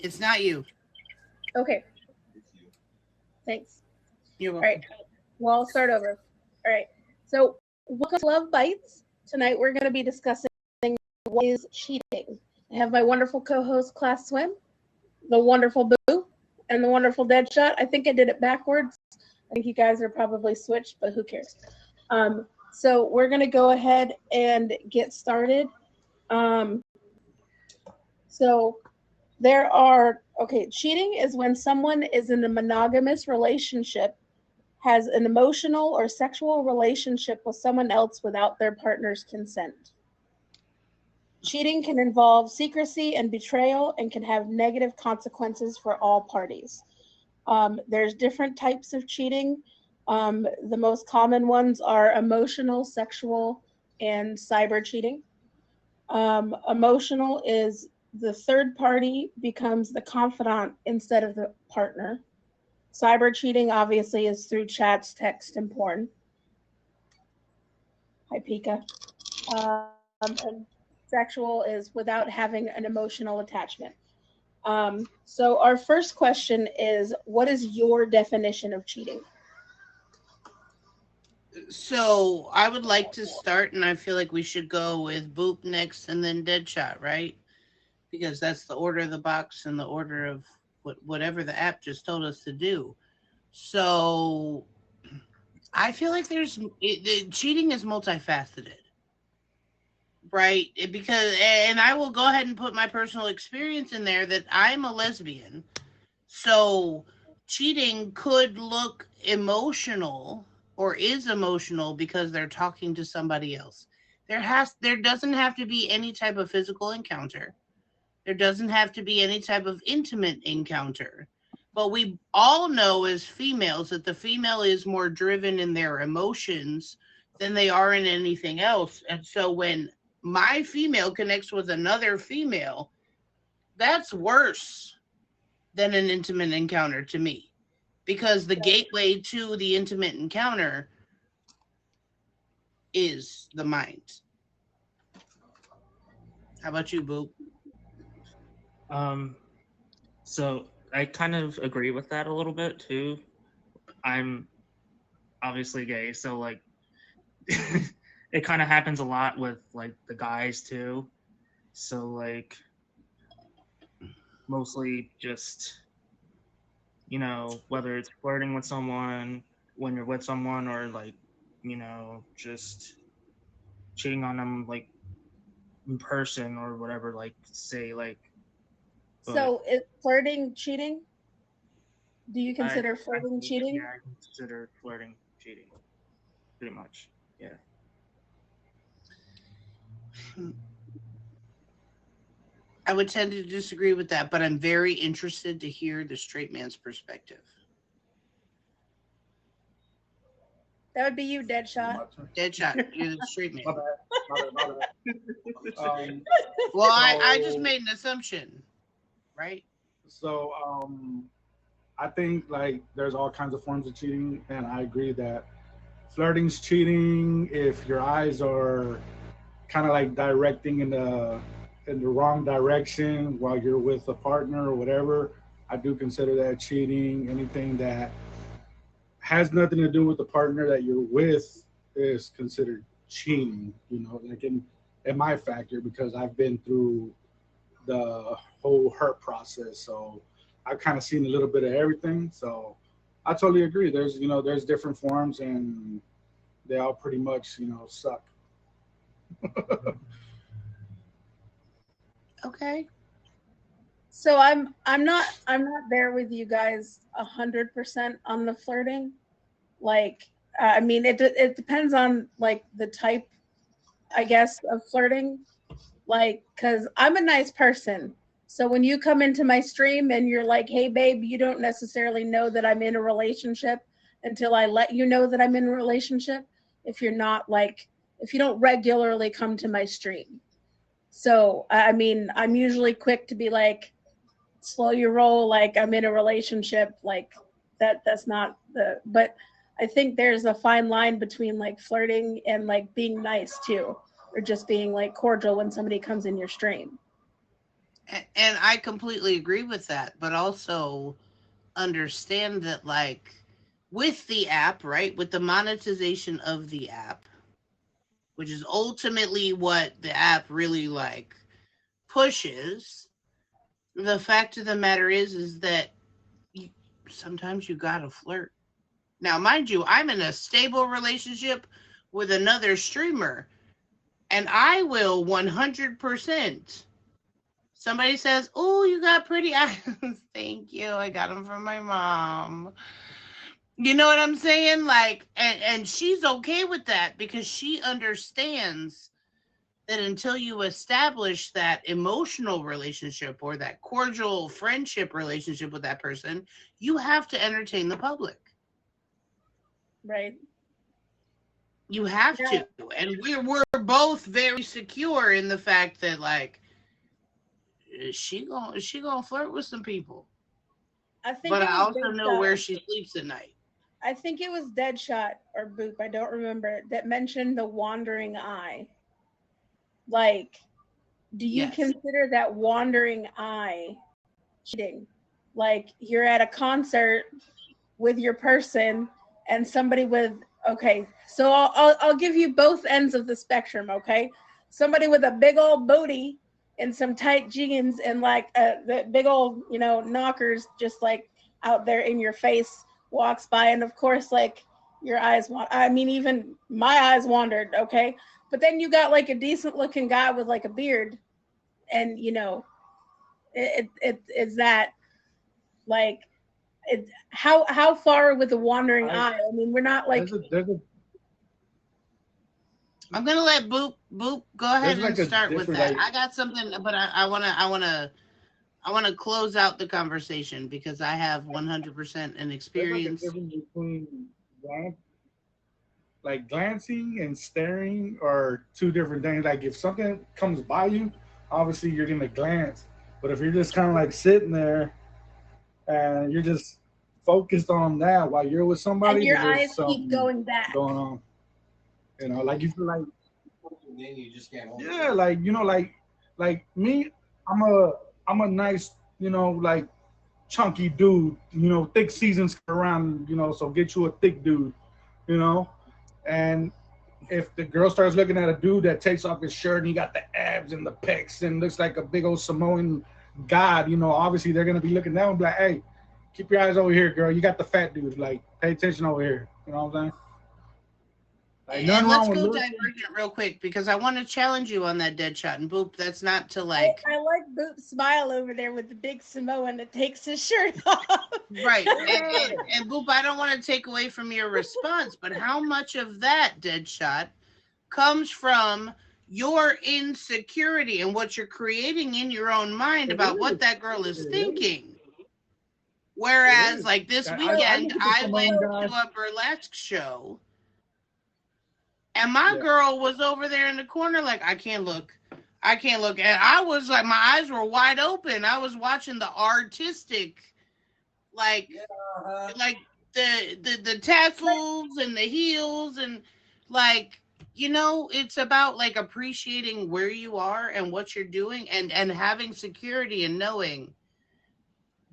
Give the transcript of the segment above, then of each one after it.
It's not you. Okay, thanks. You're All right, welcome. well, I'll start over. All right, so welcome to Love Bites. Tonight we're going to be discussing what is cheating. I have my wonderful co-host Class Swim, the wonderful Boo, and the wonderful Deadshot. I think I did it backwards. I think you guys are probably switched, but who cares? So we're going to go ahead and get started. Um, so cheating is when someone is in a monogamous relationship, has an emotional or sexual relationship with someone else without their partner's consent. Cheating can involve secrecy and betrayal and can have negative consequences for all parties. There's different types of cheating. The most common ones are emotional, sexual, and cyber cheating. Emotional is the third party becomes the confidant instead of the partner. Cyber cheating obviously is through chats, text, and porn. Hi, Pika. And sexual is without having an emotional attachment. So our first question is, what is your definition of cheating? So I would like to start, and I feel like we should go with Boop next and then Deadshot, right? Because that's the order of the box and the order of whatever the app just told us to do. So I feel like cheating is multifaceted, right? Because, and I will go ahead and put my personal experience in there that I'm a lesbian. So cheating could look emotional or is emotional because they're talking to somebody else. There doesn't have to be any type of physical encounter. There doesn't have to be any type of intimate encounter. But we all know as females that the female is more driven in their emotions than they are in anything else. And so when my female connects with another female, that's worse than an intimate encounter to me, because the gateway to the intimate encounter is the mind. How about you, Boo? Um, so I kind of agree with that a little bit too. I'm obviously gay, so like it kind of happens a lot with like the guys too. So like mostly just whether it's flirting with someone when you're with someone or like just cheating on them like in person or whatever, like say like. But So is flirting cheating? Do you I consider flirting cheating? I consider flirting cheating pretty much. Yeah. I would tend to disagree with that, but I'm very interested to hear the straight man's perspective. That would be you, Deadshot. Deadshot, you're the straight man. My bad. My bad. Well, I just So made an assumption, right? so I think like there's all kinds of forms of cheating, and I agree that flirting's cheating if your eyes are kind of like directing in the wrong direction while you're with a partner or whatever. I do consider that cheating. Anything that has nothing to do with the partner that you're with is considered cheating. You know, like in my factor because I've been through the whole hurt process, so I've kind of seen a little bit of everything. So I totally agree. There's different forms, and they all pretty much suck. Okay. So I'm not there with you guys 100% on the flirting. Like, I mean, it depends on like the type, I guess, of flirting. Like, cause I'm a nice person. So when you come into my stream and you're like, "Hey, babe," you don't necessarily know that I'm in a relationship until I let you know that I'm in a relationship. If you're not like, if you don't regularly come to my stream. So I mean, I'm usually quick to be like, slow your roll, like I'm in a relationship, like that's not the, but I think there's a fine line between like flirting and like being nice too, or just being like cordial when somebody comes in your stream. And I completely agree with that, but also understand that, like, with the app, right, with the monetization of the app, which is ultimately what the app really like pushes, the fact of the matter is that you, sometimes you gotta flirt. Now, mind you, I'm in a stable relationship with another streamer, and I will 100%. Somebody says, "Oh, you got pretty eyes." Thank you. I got them from my mom. You know what I'm saying? Like, and she's okay with that because she understands that until you establish that emotional relationship or that cordial friendship relationship with that person, you have to entertain the public. Right. You have Yeah. to. And we're both very secure in the fact that, like, she gonna flirt with some people. I think But it I was also know Deadshot. where she sleeps at night. I think it was Deadshot or Boop, I don't remember, that mentioned the wandering eye. Like, do you Yes. consider that wandering eye cheating? Like, you're at a concert with your person and somebody with, okay, so I'll give you both ends of the spectrum, okay? Somebody with a big old booty and some tight jeans and like the big old, knockers just like out there in your face walks by, and of course, like, your eyes I mean, even my eyes wandered, okay? But then you got like a decent looking guy with like a beard, and it's that, like, how far with the wandering eye? I mean, we're not like, I'm gonna let Boop go ahead like and start with that. like, I got something, but I wanna close out the conversation because I have 100% an experience. There's like a difference between like glancing and staring are two different things. Like if something comes by you, obviously you're gonna glance. But if you're just kind of like sitting there and you're just focused on that while you're with somebody, and your then there's eyes keep something going back. going on. Like you feel like, then you just can't hold it. yeah, like like me, I'm a nice, like chunky dude, thick seasons around, so get you a thick dude, and if the girl starts looking at a dude that takes off his shirt and he got the abs and the pecs and looks like a big old Samoan god, obviously they're gonna be looking down and be like, hey, keep your eyes over here, girl. You got the fat dude. Like, pay attention over here. You know what I'm saying? Like, And let's go divergent real quick because I want to challenge you on that Deadshot. And Boop, that's not to like. I like Boop's smile over there with the big Samoan that takes his shirt off. Right. And Boop, I don't want to take away from your response, but how much of that Deadshot comes from your insecurity and what you're creating in your own mind about what that girl is thinking? Whereas, like this weekend, I went to a burlesque show. And my girl was over there in the corner like, I can't look. And I was like, my eyes were wide open. I was watching the artistic, like the tassels and the heels and like, it's about like appreciating where you are and what you're doing and having security and knowing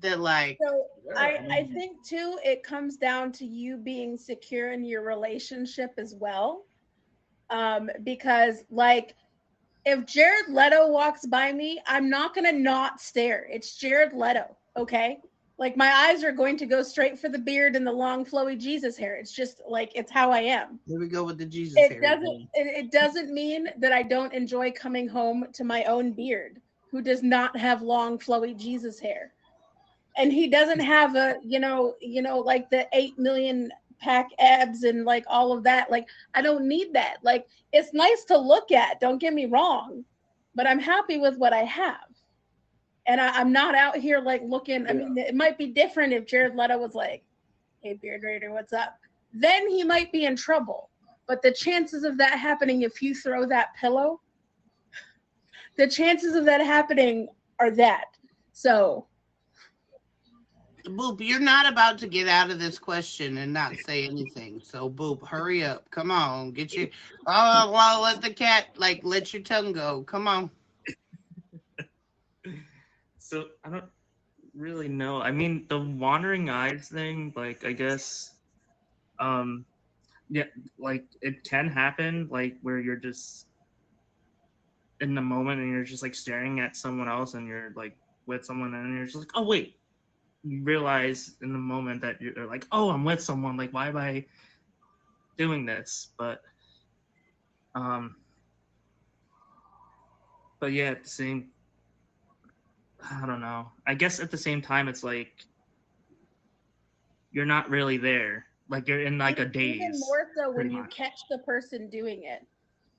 that, like. So I think too, it comes down to you being secure in your relationship as well. Because like if Jared Leto walks by me, I'm not gonna not stare. It's Jared Leto, okay? Like my eyes are going to go straight for the beard and the long flowy Jesus hair. It's just like, it's how I am. Here we go with the Jesus hair. It doesn't mean that I don't enjoy coming home to my own beard, who does not have long flowy Jesus hair. And he doesn't have a, like the 8 million pack abs and like all of that. Like, I don't need that. Like, it's nice to look at, don't get me wrong, but I'm happy with what I have. And I'm not out here like looking. I mean, it might be different if Jared Leto was like, hey, Beard Raider, what's up? Then he might be in trouble. But the chances of that happening if you throw that pillow, the chances of that happening are that. So, Boop, you're not about to get out of this question and not say anything. So, Boop, hurry up. Come on. Get your... let the cat, like, let your tongue go. Come on. So I don't really know. I mean, the wandering eyes thing, like I guess, yeah, like it can happen, like where you're just in the moment and you're just like staring at someone else and you're like with someone and you're just like, oh wait, you realize in the moment that you're like, oh, I'm with someone. Like, why am I doing this? Um, but yeah, at the same, I don't know. I guess at the same time, it's like you're not really there. Like you're in like a daze. Even more so when pretty you much. catch the person doing it.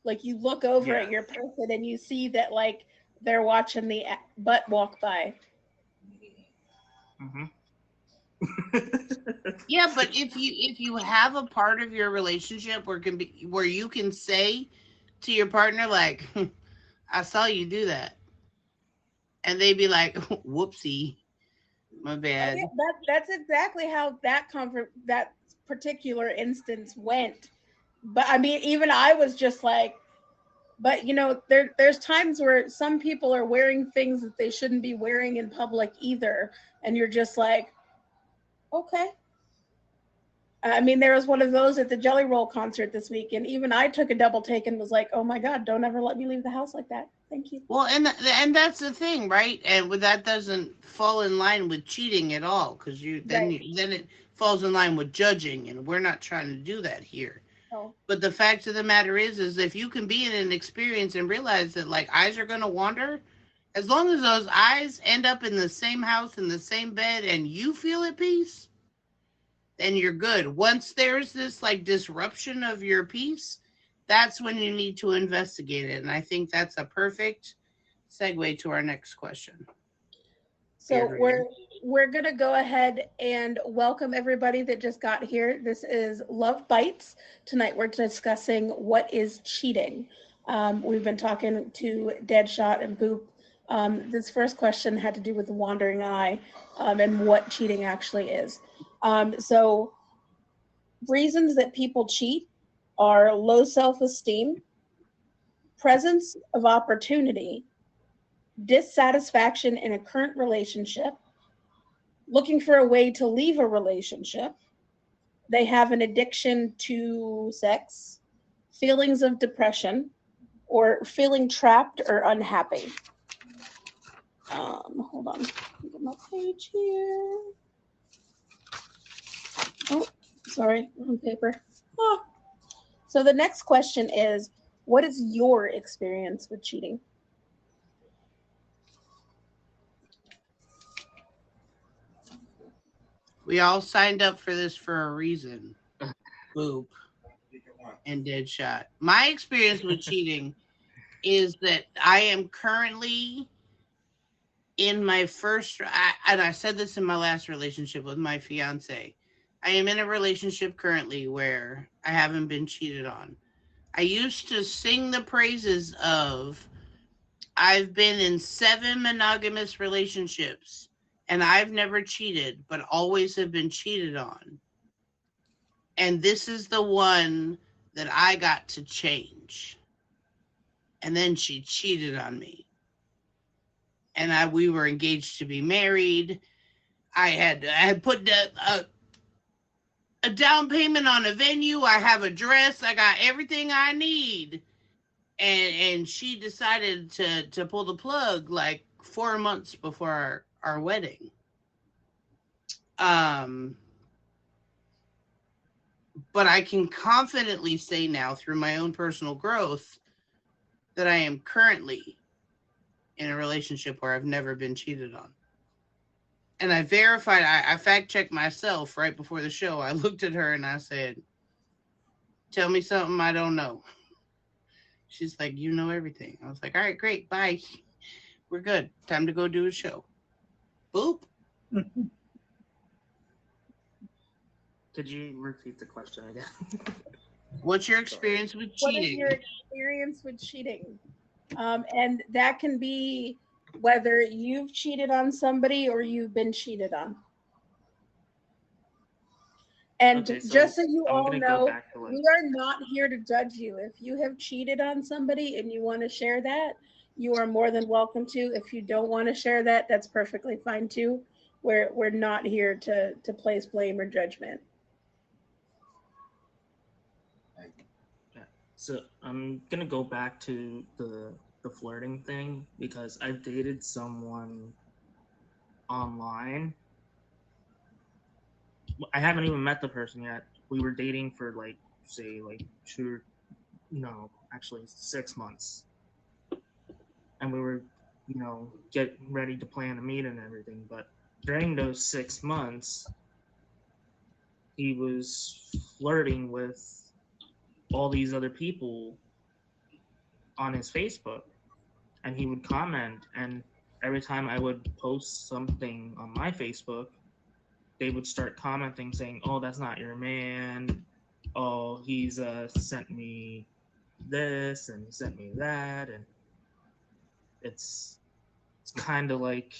Like you look over Yeah. at your person and you see that like they're watching the butt walk by. Mm-hmm. Yeah, but if you have a part of your relationship where you can say to your partner like, I saw you do that, and they'd be like, whoopsie, my bad. Yeah, that's exactly how that particular instance went. But I mean, even I was just like, but you know, there's times where some people are wearing things that they shouldn't be wearing in public either, and you're just like, okay. I mean, there was one of those at the Jelly Roll concert this week, and even I took a double take and was like, "Oh my God, don't ever let me leave the house like that. Thank you." Well, and that's the thing, right? And that doesn't fall in line with cheating at all, because then it falls in line with judging, and we're not trying to do that here. Oh. But the fact of the matter is if you can be in an experience and realize that like eyes are gonna wander, as long as those eyes end up in the same house in the same bed and you feel at peace, then you're good. Once there's this like disruption of your peace, that's when you need to investigate it. And I think that's a perfect segue to our next question. So we're gonna go ahead and welcome everybody that just got here. This is Love Bites. Tonight we're discussing what is cheating. We've been talking to Deadshot and Boop. This first question had to do with the wandering eye and what cheating actually is. So reasons that people cheat are low self-esteem, presence of opportunity, dissatisfaction in a current relationship, looking for a way to leave a relationship, they have an addiction to sex, feelings of depression, or feeling trapped or unhappy. Hold on, get my page here. Oh, sorry, wrong paper. Oh. So the next question is, what is your experience with cheating? We all signed up for this for a reason. Boop and Deadshot. My experience with cheating is that I am currently in my first, and I said this in my last relationship with my fiance. I am in a relationship currently where I haven't been cheated on. I used to sing the praises of, I've been in 7 monogamous relationships and I've never cheated, but always have been cheated on. And this is the one that I got to change. And then she cheated on me. And we were engaged to be married. I had put a down payment on a venue. I have a dress. I got everything I need. And she decided to pull the plug like 4 months before our wedding. But I can confidently say now through my own personal growth that I am currently in a relationship where I've never been cheated on. And I verified, I fact checked myself right before the show. I looked at her and I said, tell me something I don't know. She's like, you know everything. I was like, all right, great, bye. We're good. Time to go do a show. Boop. Could you repeat the question again? What's your experience with cheating? What is your experience with cheating? And that can be whether you've cheated on somebody or you've been cheated on. And Okay, so just so you I'm all gonna go know, back to, like, we are not here to judge you. If you have cheated on somebody and you want to share that, you are more than welcome to. If you don't want to share that, that's perfectly fine too. We're not here to place blame or judgment. So I'm gonna go back to the flirting thing because I've dated someone online. I haven't even met the person yet. We were dating for like say like actually 6 months, and we were get ready to plan a meet and everything. But during those 6 months, he was flirting with all these other people on his Facebook, and he would comment, and every time I would post something on my Facebook, they would start commenting saying, "Oh, that's not your man. Oh, he's sent me this and he sent me that," and it's kind of like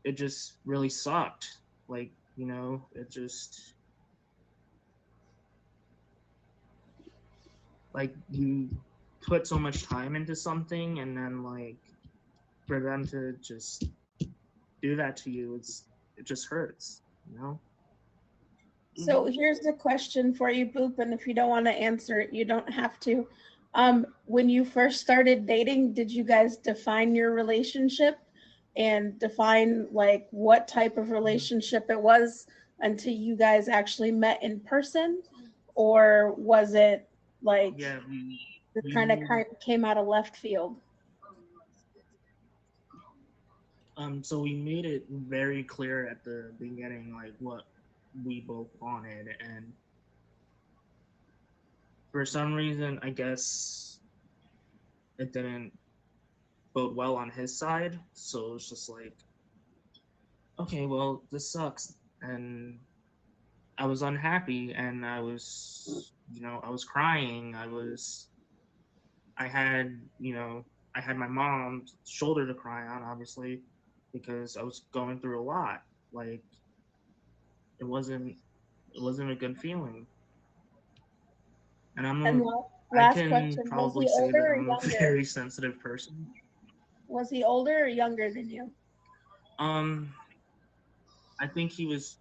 it just really sucked. Like, it just like you put so much time into something, and then like for them to just do that to you, it just hurts, So here's the question for you, Boop, and if you don't want to answer it, you don't have to. When you first started dating, did you guys define your relationship and define like what type of relationship it was until you guys actually met in person? Or was it like it kind of came out of left field? So we made it very clear at the beginning, like what we both wanted, and for some reason, I guess it didn't bode well on his side. So it's just like, okay, well, this sucks, and I was unhappy, and I was crying. I had my mom's shoulder to cry on, obviously, because I was going through a lot. Like, it wasn't a good feeling. And I can question, probably say that I'm a very sensitive person. Was he older or younger than you? I think he was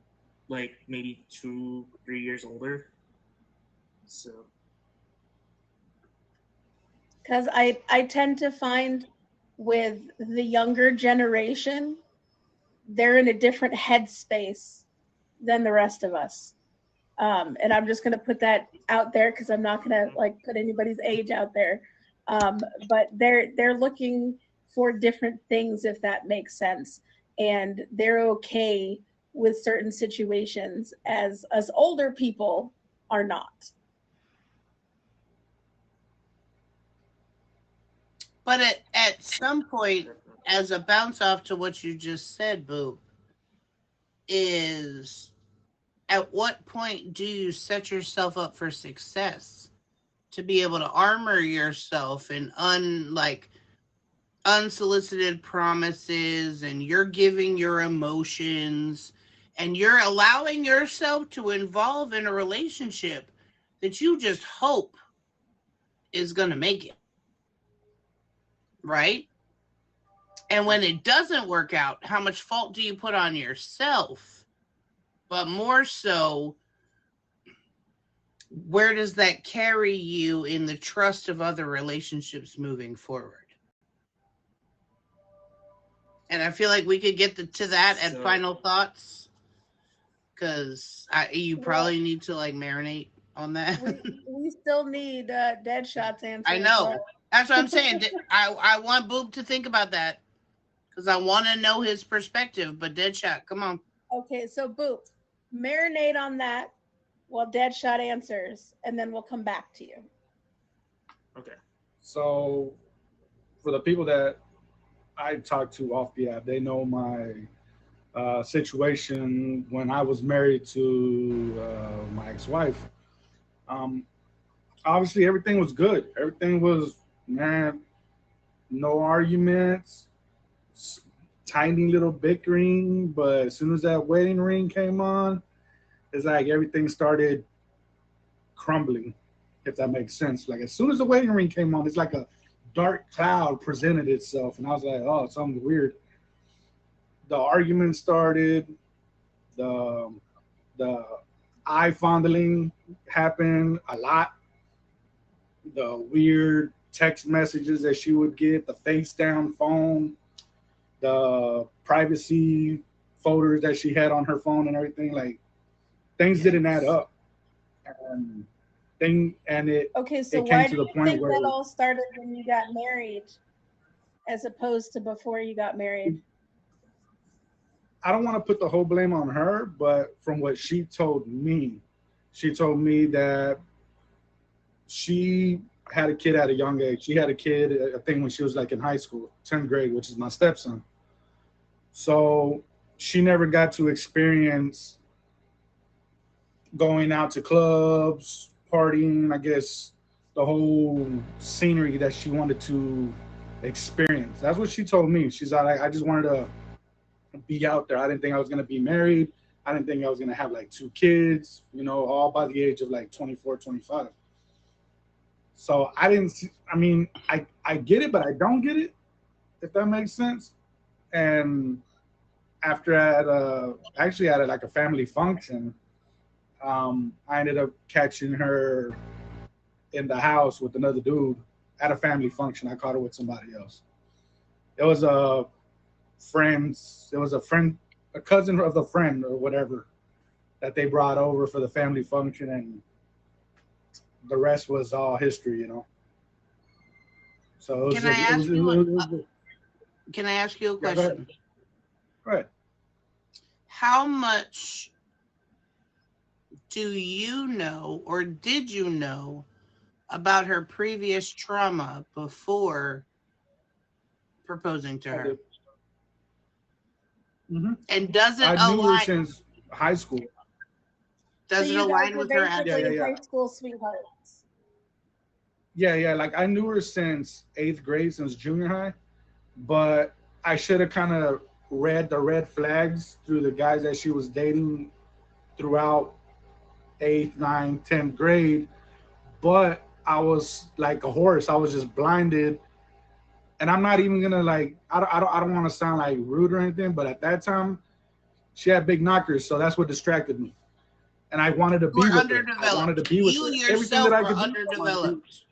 like maybe 2-3 years older. So. Because I tend to find with the younger generation, they're in a different headspace than the rest of us. And I'm just going to put that out there because I'm not going to like put anybody's age out there. But they're looking for different things, if that makes sense. And they're okay with certain situations as us older people are not. But at some point, as a bounce off to what you just said, Boo, is at what point do you set yourself up for success to be able to armor yourself in unsolicited promises, and you're giving your emotions and you're allowing yourself to involve in a relationship that you just hope is going to make it. Right? And when it doesn't work out, how much fault do you put on yourself? But more so, where does that carry you in the trust of other relationships moving forward? And I feel like we could get to that at final thoughts, because you probably need to like marinate on that. We still need Deadshot's answer. I know. That's what I'm saying. I want Boop to think about that because I want to know his perspective. But Deadshot, come on. Okay, so Boop, marinate on that while Deadshot answers, and then we'll come back to you. Okay. So, for the people that I talk to off the app, they know my situation when I was married to my ex-wife. Obviously, everything was good. Everything was, man, no arguments, tiny little bickering. But as soon as that wedding ring came on, it's like everything started crumbling, if that makes sense. Like as soon as the wedding ring came on, it's like a dark cloud presented itself, and I was like, oh, something weird. The argument started. The the eye fondling happened a lot. The weird text messages that she would get, the face down phone, the privacy folders that she had on her phone and everything, like things didn't add up. And it Okay, so it came why to do the you point think where that all started when you got married as opposed to before you got married? I don't want to put the whole blame on her, but from what she told me that she had a kid at a young age. She had a kid, I think, when she was like in high school, 10th grade, which is my stepson. So she never got to experience going out to clubs, partying, I guess, the whole scenery that she wanted to experience. That's what she told me. She's like, I just wanted to be out there. I didn't think I was going to be married. I didn't think I was going to have like 2 kids, all by the age of like 24, 25. So I didn't see, I mean, I get it, but I don't get it, if that makes sense. And after actually at like a family function, I ended up catching her in the house with another dude at a family function. I caught her with somebody else. It was a cousin of the friend or whatever that they brought over for the family function, and the rest was all history. So it was Can I ask it you was Can I ask you a Yeah, go ahead. question? Go ahead. How much do you know, or did you know, about her previous trauma before proposing to her? Mm-hmm. And does it I knew her align? since high school. Does So it you guys align were with her? basically Yeah. high school sweethearts. Yeah. Like I knew her since 8th grade, since junior high, but I should have kind of read the red flags through the guys that she was dating throughout 8th, 9th, 10th grade. But I was like a horse. I was just blinded. And I'm not even gonna like. I don't want to sound like rude or anything, but at that time, she had big knockers, so that's what distracted me. And I wanted to be We're with her. I underdeveloped. wanted to be with You her. Everything that yourself I were could do. I wanted to be- underdeveloped.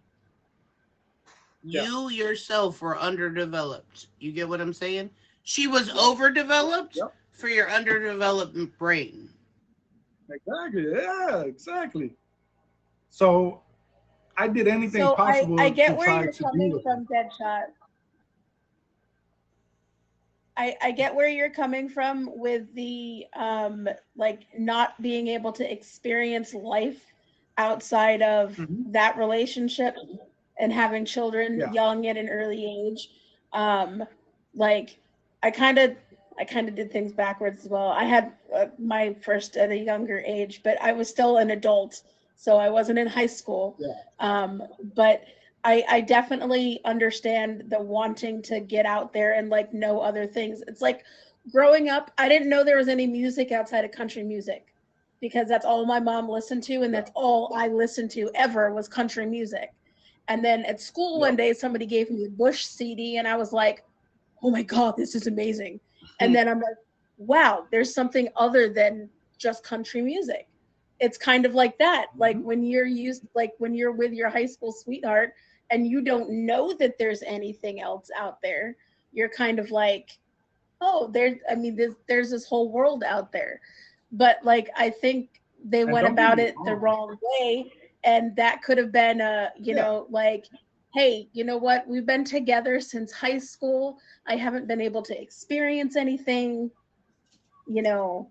Yeah. You yourself were underdeveloped. You get what I'm saying? She was overdeveloped Yep. for your underdeveloped brain. Exactly. Yeah. Exactly. So I did anything So possible I get to where try you're to be coming with her. from, Deadshot. I get where you're coming from with the like not being able to experience life outside of Mhm. that relationship and having children Yeah. young at an early age. Like I kind of did things backwards as well. I had my first at a younger age, but I was still an adult, so I wasn't in high school. Yeah. But I definitely understand the wanting to get out there and like know other things. It's like growing up, I didn't know there was any music outside of country music because that's all my mom listened to, and that's all I listened to ever was country music. And then at school one day, somebody gave me a Bush CD, and I was like, "Oh my God, this is amazing!" And then I'm like, "Wow, there's something other than just country music." It's kind of like that. Like when you're when you're with your high school sweetheart and you don't know that there's anything else out there, you're kind of like, oh, there's this whole world out there. But like I think they And went don't get about me it the wrong. wrong way, and that could have been like, hey, you know what, we've been together since high school, I haven't been able to experience anything, you know.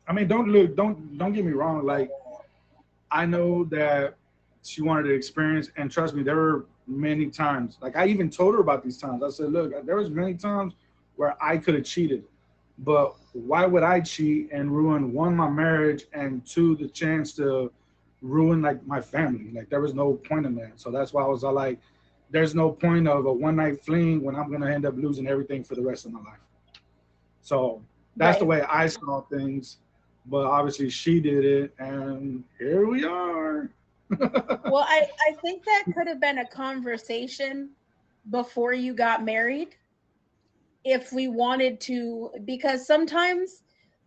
I mean, don't get me wrong. Like, I know that she wanted to experience, and trust me, there were many times. Like, I even told her about these times. I said, look, there was many times where I could have cheated, but why would I cheat and ruin, one, my marriage, and two, the chance to ruin like my family? Like, there was no point in that. So that's why I was all like, there's no point of a one night fling when I'm gonna end up losing everything for the rest of my life. So that's the way Right. I saw things. But obviously she did it, and here we are. Well, I think that could have been a conversation before you got married if we wanted to, because sometimes,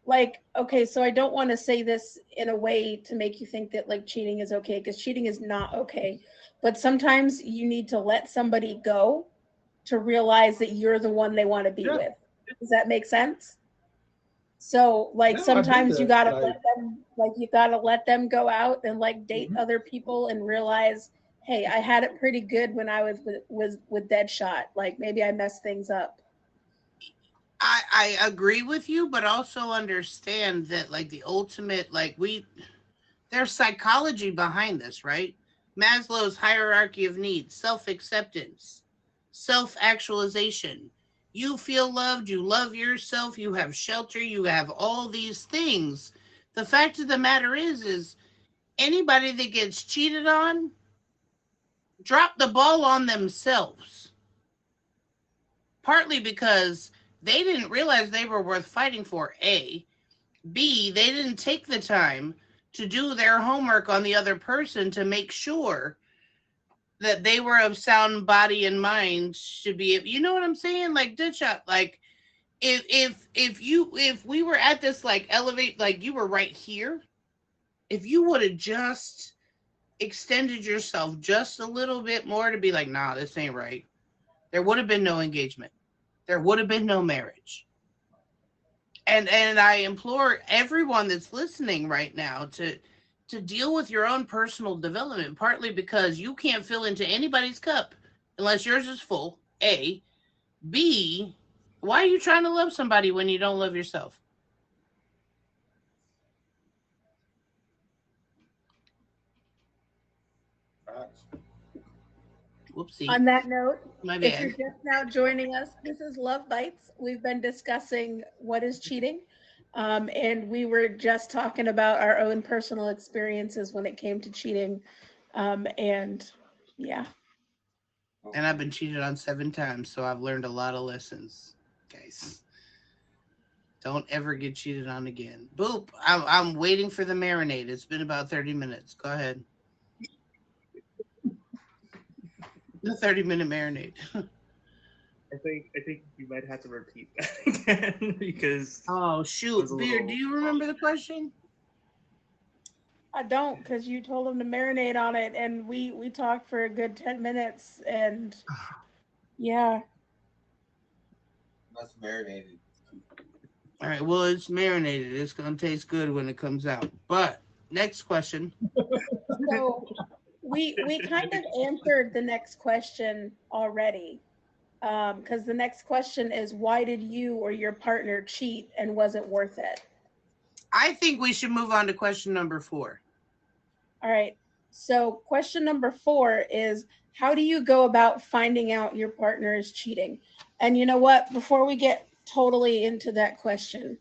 like, okay, so I don't want to say this in a way to make you think that like cheating is okay, because cheating is not okay. But sometimes you need to let somebody go to realize that you're the one they want to be Yeah. with. Does that make sense? So like No, I do sometimes you that. gotta Like, let them, like you gotta let them go out and like date other people and realize, hey, I had it pretty good when I was with Deadshot. Like maybe I messed things up. I agree with you, but also understand that like the ultimate, like there's psychology behind this, right? Maslow's hierarchy of needs, self-acceptance, self-actualization. You feel loved, you love yourself, you have shelter, you have all these things. The fact of the matter is anybody that gets cheated on, drop the ball on themselves. Partly because they didn't realize they were worth fighting for, A. B, they didn't take the time to do their homework on the other person to make sure that they were of sound body and mind should be, you know what I'm saying? Like Deadshot, like if we were at this like elevate, like you were right here, if you would have just extended yourself just a little bit more to be like, nah, this ain't right, there would have been no engagement. There would have been no marriage. And I implore everyone that's listening right now to deal with your own personal development, partly because you can't fill into anybody's cup unless yours is full. A. B. Why are you trying to love somebody when you don't love yourself? Whoopsie. On that note, My if you're bad. just now joining us, this is Love Bites. We've been discussing what is cheating. And we were just talking about our own personal experiences when it came to cheating. And yeah. And I've been cheated on 7 times, so I've learned a lot of lessons, guys. Don't ever get cheated on again. Boop. I'm waiting for the marinade. It's been about 30 minutes. Go ahead. The 30-minute marinade. I think you might have to repeat that again because Oh shoot, was a Beard, do little- you remember the question? I don't, because you told him to marinate on it, and we talked for a good 10 minutes, and yeah. That's marinated. All right, well, it's marinated. It's gonna taste good when it comes out. But next question. So we kind of answered the next question already, because the next question is, why did you or your partner cheat, and was it worth it? I think we should move on to question number 4. All right. So question number 4 is, how do you go about finding out your partner is cheating? And you know what? Before we get totally into that question,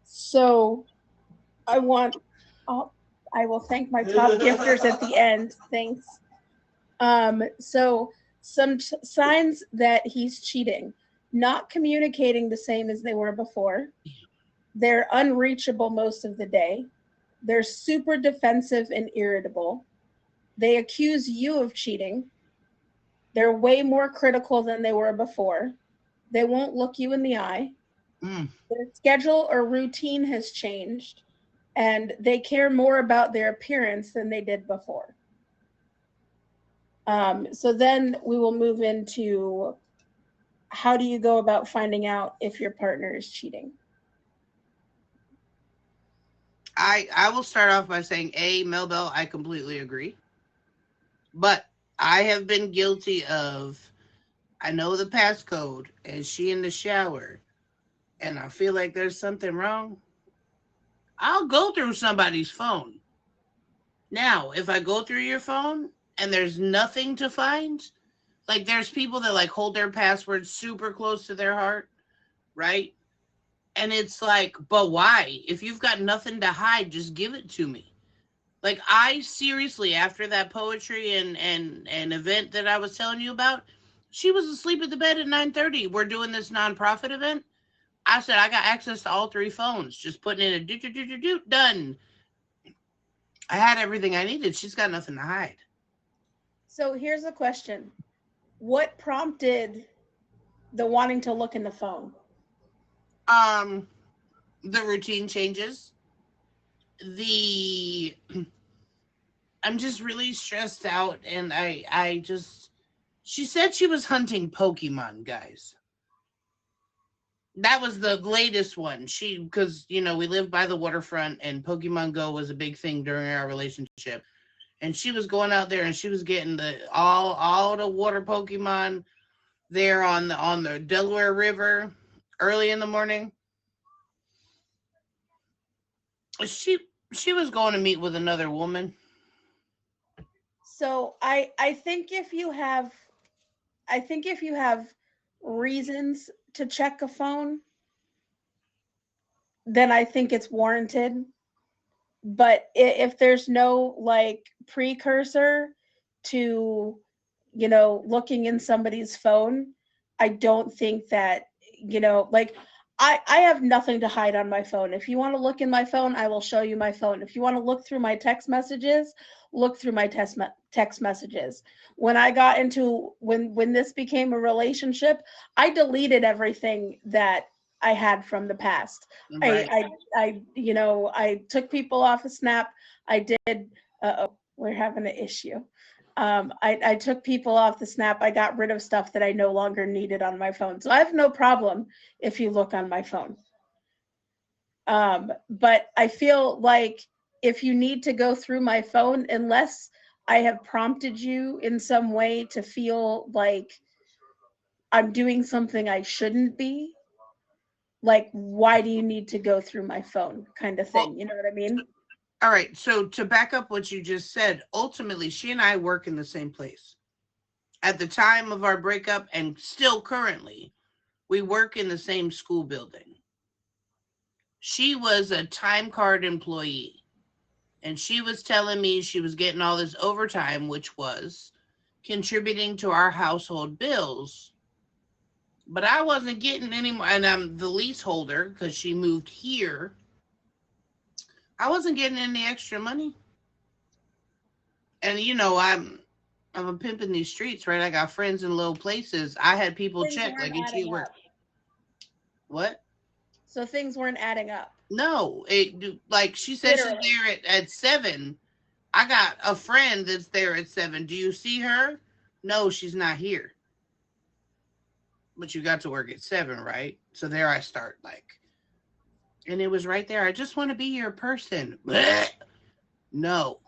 so I will thank my top gifters at the end. Thanks. So some signs that he's cheating: not communicating the same as they were before. They're unreachable most of the day. They're super defensive and irritable. They accuse you of cheating. They're way more critical than they were before. They won't look you in the eye. Their schedule or routine has changed, and they care more about their appearance than they did before. So then we will move into, how do you go about finding out if your partner is cheating? I will start off by saying, A, Mel Bell, I completely agree. But I have been guilty of, I know the passcode, and she in the shower, and I feel like there's something wrong. I'll go through somebody's phone. Now, if I go through your phone and there's nothing to find, like there's people that like hold their passwords super close to their heart, right? And it's like, but why? If you've got nothing to hide, just give it to me. Like I seriously, after that poetry and event that I was telling you about, she was asleep at the bed at 9:30. We're doing this nonprofit event. I said I got access to all 3 phones. Just putting in a do done. I had everything I needed. She's got nothing to hide. So here's a question. What prompted the wanting to look in the phone? The routine changes. The I'm just really stressed out, and I just she said she was hunting Pokemon, guys. That was the latest one. She because we live by the waterfront, and Pokemon Go was a big thing during our relationship. And she was going out there, and she was getting the all the water Pokemon there on the Delaware River early in the morning. She was going to meet with another woman. So I think if you have reasons to check a phone, then I think it's warranted. But if there's no like precursor to looking in somebody's phone, I don't think that like I have nothing to hide on my phone. If you want to look in my phone, I will show you my phone. If you want to look through my text messages, look through my text messages. When I got into when this became a relationship, I deleted everything that I had from the past. Right. I took people off of Snap. I did. We're having an issue. I took people off the Snap. I got rid of stuff that I no longer needed on my phone. So I have no problem if you look on my phone. But I feel like if you need to go through my phone, unless I have prompted you in some way to feel like I'm doing something I shouldn't be, like, why do you need to go through my phone kind of thing? You know what I mean? All right. So to back up what you just said, ultimately, she and I work in the same place. At the time of our breakup, and still currently, we work in the same school building. She was a time card employee, and she was telling me she was getting all this overtime, which was contributing to our household bills. But I wasn't getting any more, and I'm the leaseholder because she moved here. I wasn't getting any extra money. And I'm a pimp in these streets, right? I got friends in low places. I had people Things check, weren't like, is she adding work? up. What? So things weren't adding up. No, like she said, Literally. she's there at 7. I got a friend that's there at 7. Do you see her? No, she's not here. But you got to work at 7, right? So there I start, like, and it was right there. I just want to be your person. Blech. No.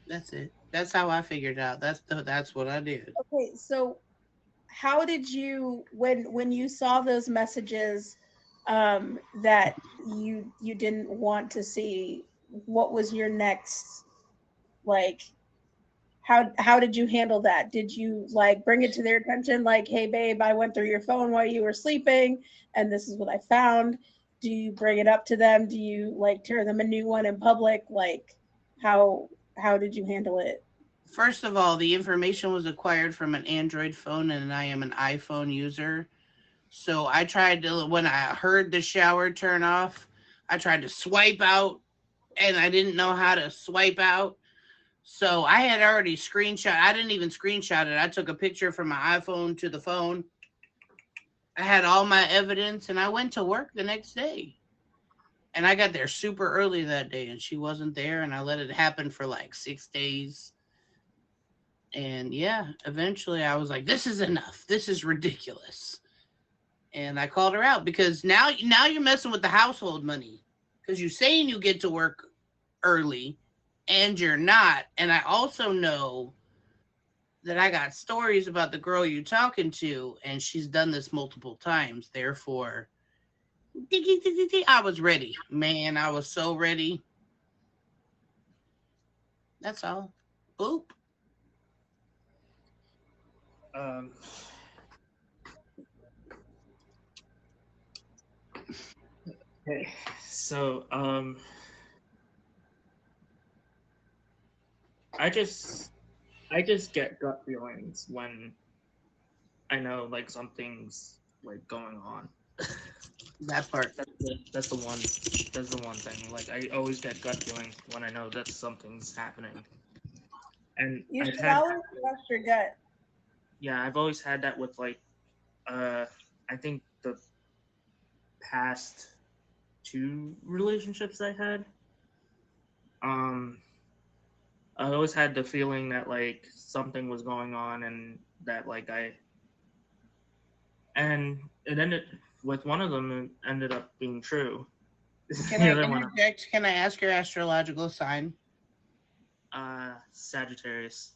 That's it. That's how I figured out. That's what I did. Okay, so how did you when you saw those messages that you didn't want to see, what was your next, like, how did you handle that? Did you like bring it to their attention, like, hey babe, I went through your phone while you were sleeping and this is what I found? Do you bring it up to them? Do you like tear them a new one in public? Like, how did you handle it? First of all, the information was acquired from an Android phone, and I am an iPhone user. So I tried to, when I heard the shower turn off, I tried to swipe out, and I didn't know how to swipe out. So I had already screenshot. I didn't even screenshot it. I took a picture from my iPhone to the phone. I had all my evidence, and I went to work the next day. And I got there super early that day, and she wasn't there, and I let it happen for like 6 days. And yeah, eventually I was like, this is enough. This is ridiculous. And I called her out because now you're messing with the household money, because you're saying you get to work early and you're not. And I also know that I got stories about the girl you're talking to, and she's done this multiple times. Therefore, I was ready. Man, I was so ready. That's all. Boop. Okay, so I just get gut feelings when I know like something's like going on. That part. That's the one thing. Like I always get gut feelings when I know that something's happening. And You I've should had always trust your gut. yeah, I've always had that with like I think the past two relationships I had. Um I always had the feeling that like something was going on and that like and it ended with one of them it ended up being true. Can The I other one interject? Can I ask your astrological sign? Sagittarius.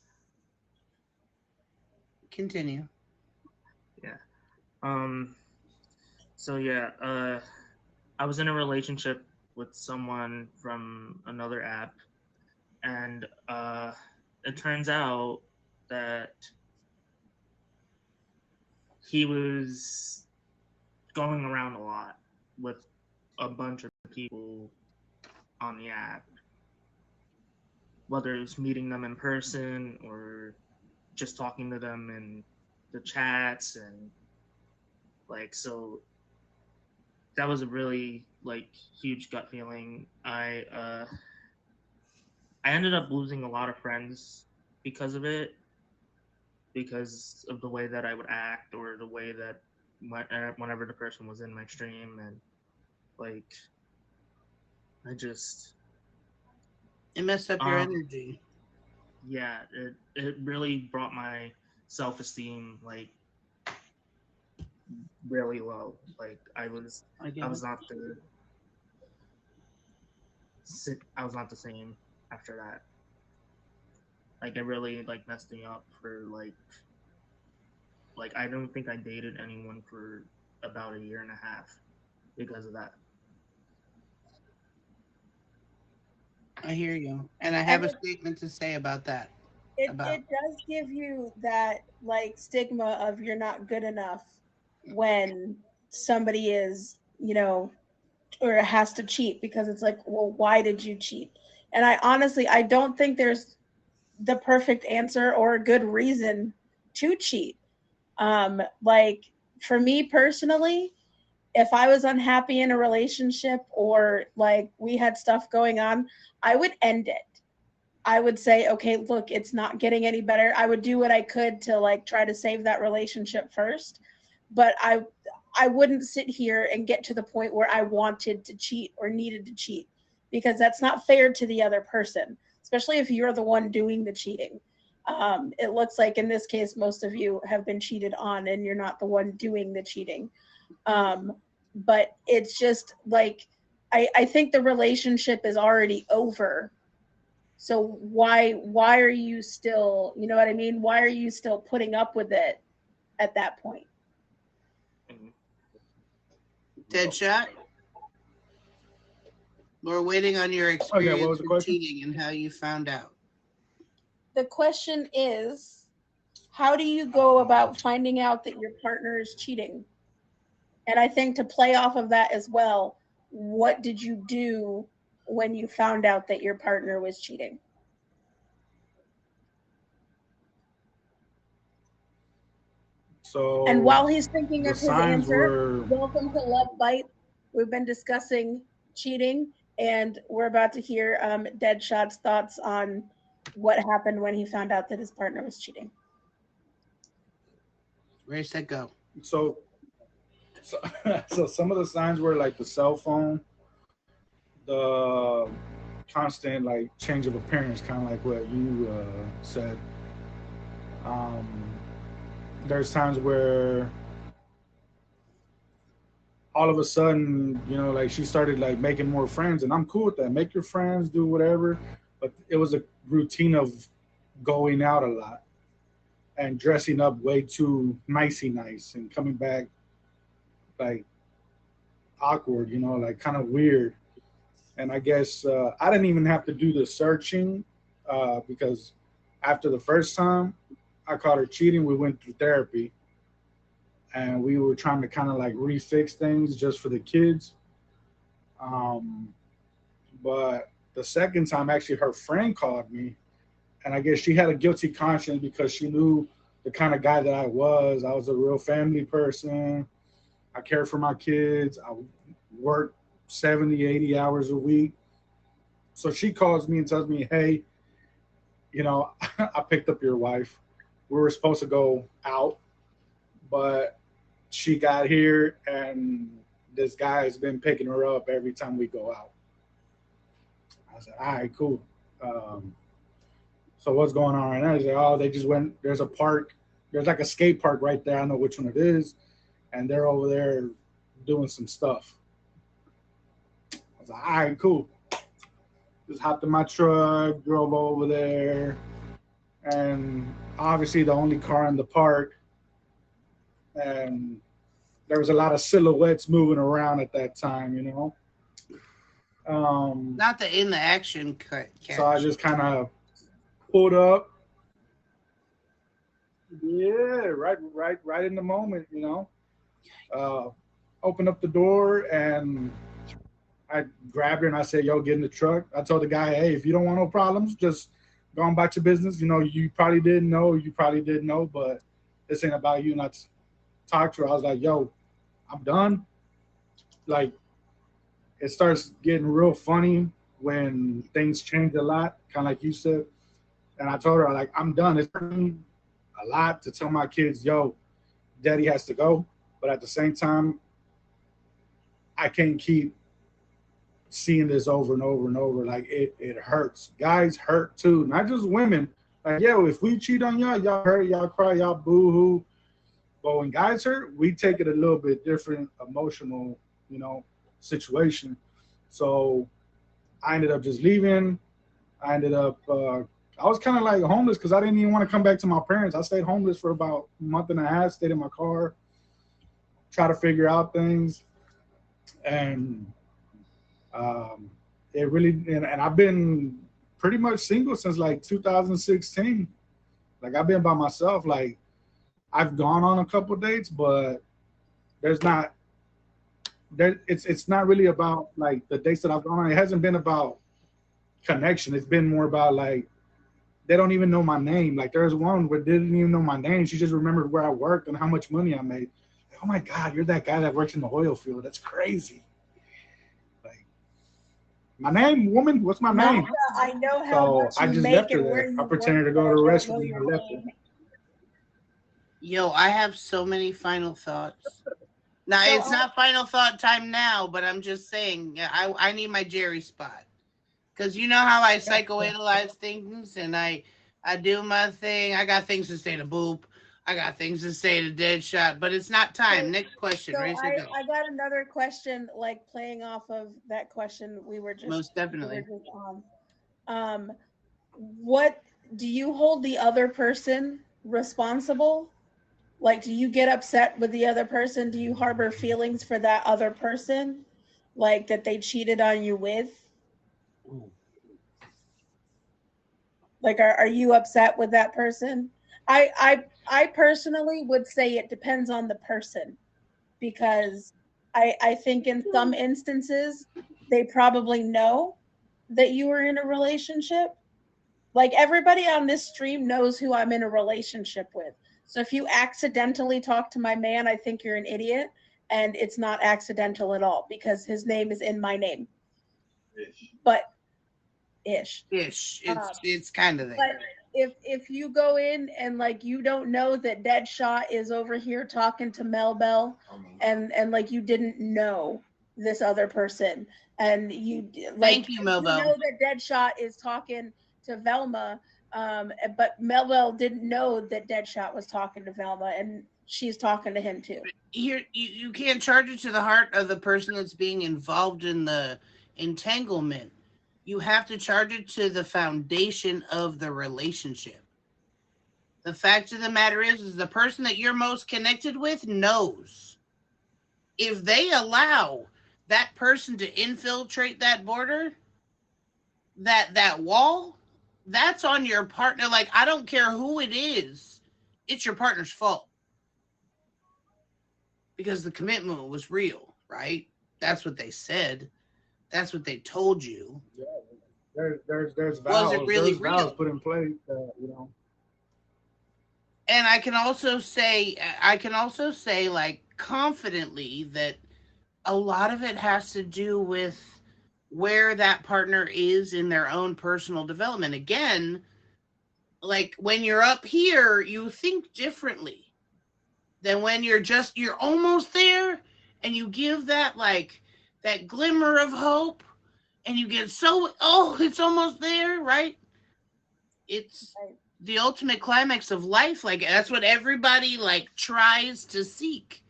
Continue. Yeah. Um so yeah, I was in a relationship with someone from another app and it turns out that he was going around a lot with a bunch of people on the app, whether it's meeting them in person or just talking to them in the chats and like so that was a really like huge gut feeling. I ended up losing a lot of friends because of it, because of the way that I would act or the way that whenever the person was in my stream and like I just It messed up your um energy. yeah it really brought my self-esteem like really low. Like I get I it. was not the I was not the same after that. Like it really like messed me up for like I don't think I dated anyone for about a year and a half because of that. I hear you. And I have And a statement to say about that. About it does give you that like stigma of you're not good enough when somebody is, you know, or has to cheat, because it's like, well, why did you cheat? And I honestly, I don't think there's the perfect answer or a good reason to cheat. Like for me personally, if I was unhappy in a relationship or like we had stuff going on, I would end it. I would say, okay, look, it's not getting any better. I would do what I could to like try to save that relationship first, but I wouldn't sit here and get to the point where I wanted to cheat or needed to cheat, because that's not fair to the other person, especially if you're the one doing the cheating. It looks like in this case, most of you have been cheated on and you're not the one doing the cheating. But it's just like, I think the relationship is already over. So why are you still, you know what I mean? Why are you still putting up with it at that point? And Deadshot. We're waiting on your Okay, what experience was the with question? cheating and how you found out. The question is, how do you go about finding out that your partner is cheating? And I think to play off of that as well, what did you do when you found out that your partner was cheating? And So while he's thinking the of his signs answer, were welcome to Love Bite. We've been discussing cheating, and we're about to hear Deadshot's thoughts on what happened when he found out that his partner was cheating. Where's that go? so so, so some of the signs were like the cell phone, the constant like change of appearance, kind of like what you said. Um, there's times where all of a sudden, you know, like she started like making more friends, and I'm cool with that. Make your friends, do whatever. But it was a routine of going out a lot and dressing up way too nicey nice and coming back like awkward, you know, like kind of weird. And I guess I didn't even have to do the searching because after the first time I caught her cheating, we went through therapy and we were trying to kind of like refix things just for the kids. Um, but the second time, actually, her friend called me, and I guess she had a guilty conscience because she knew the kind of guy that I was. I was a real family person. I care for my kids. I work 70, 80 hours a week. So she calls me and tells me, hey, I picked up your wife. We were supposed to go out, but she got here and this guy has been picking her up every time we go out. I said, all right, cool. So what's going on right now? He said, oh, they just went, there's a park. There's like a skate park right there. I know which one it is. And they're over there doing some stuff. I was like, all right, cool. Just hopped in my truck, drove over there. And obviously the only car in the park. And there was a lot of silhouettes moving around at that time, Not in the action cut. So I just kind of pulled up. Yeah, right in the moment, Opened up the door and I grabbed her and I said, yo, get in the truck. I told the guy, hey, if you don't want no problems, just go on about your business. You probably didn't know, but this ain't about you. Not talk to her. I was like, yo, I'm done. Like, it starts getting real funny when things change a lot, kind of like you said. And I told her, like, I'm done. It's hurting a lot to tell my kids, yo, daddy has to go. But at the same time, I can't keep seeing this over and over and over. Like, it hurts. Guys hurt too, not just women. Like, yo, if we cheat on y'all hurt, y'all cry, y'all boo-hoo. But when guys hurt, we take it a little bit different, emotional, situation. So I ended up just leaving. I ended up, I was kind of like homeless because I didn't even want to come back to my parents. I stayed homeless for about a month and a half, stayed in my car, try to figure out things. And it really, and I've been pretty much single since like 2016. Like, I've been by myself. Like, I've gone on a couple dates, but it's not really about like the dates that I've gone on. It hasn't been about connection. It's been more about like, they don't even know my name. Like, there's one where they didn't even know my name. She just remembered where I worked and how much money I made. Like, oh my God, you're that guy that works in the oil field. That's crazy. Like, my name, woman, what's my name? I know how much I you just make left her and where there. you I pretended to work, go to but the I don't restroom know and I your left her. name. Yo, I have so many final thoughts. Now, So it's not final thought time now, but I'm just saying, I need my Jerry spot. Because you know how I psychoanalyze things and I do my thing. I got things to say to Boop. I got things to say to Deadshot, but it's not time. Next question. So Raise it go. I got another question, like playing off of that question we were just Most definitely. on. What do you hold the other person responsible? Like, do you get upset with the other person? Do you harbor feelings for that other person, like that they cheated on you with? Ooh. Like, are you upset with that person? I personally would say it depends on the person, because I think in some instances they probably know that you were in a relationship. Like, everybody on this stream knows who I'm in a relationship with. So if you accidentally talk to my man, I think you're an idiot, and it's not accidental at all because his name is in my name. But ish. It's kind of there. But if you go in and like you don't know that Deadshot is over here talking to Mel Bell, and like you didn't know this other person, and you like Thank you, Mel Bell. know that Deadshot is talking to Velma, but Mel Bell didn't know that Deadshot was talking to Velma, and she's talking to him too. Here, you can't charge it to the heart of the person that's being involved in the entanglement. You have to charge it to the foundation of the relationship. The fact of the matter is the person that you're most connected with knows. If they allow that person to infiltrate that border, that wall, that's on your partner. Like, I don't care who it is, it's your partner's fault. Because the commitment was real, right? That's what they said. That's what they told you. Yeah, there's vows. Was it really there's real? vows put in place, And I can also say, like, confidently that a lot of it has to do with where that partner is in their own personal development. Again, like when you're up here, you think differently than when you're almost there and you give that like that glimmer of hope and you get so, oh, it's almost there, right? It's the ultimate climax of life. Like that's what everybody like tries to seek.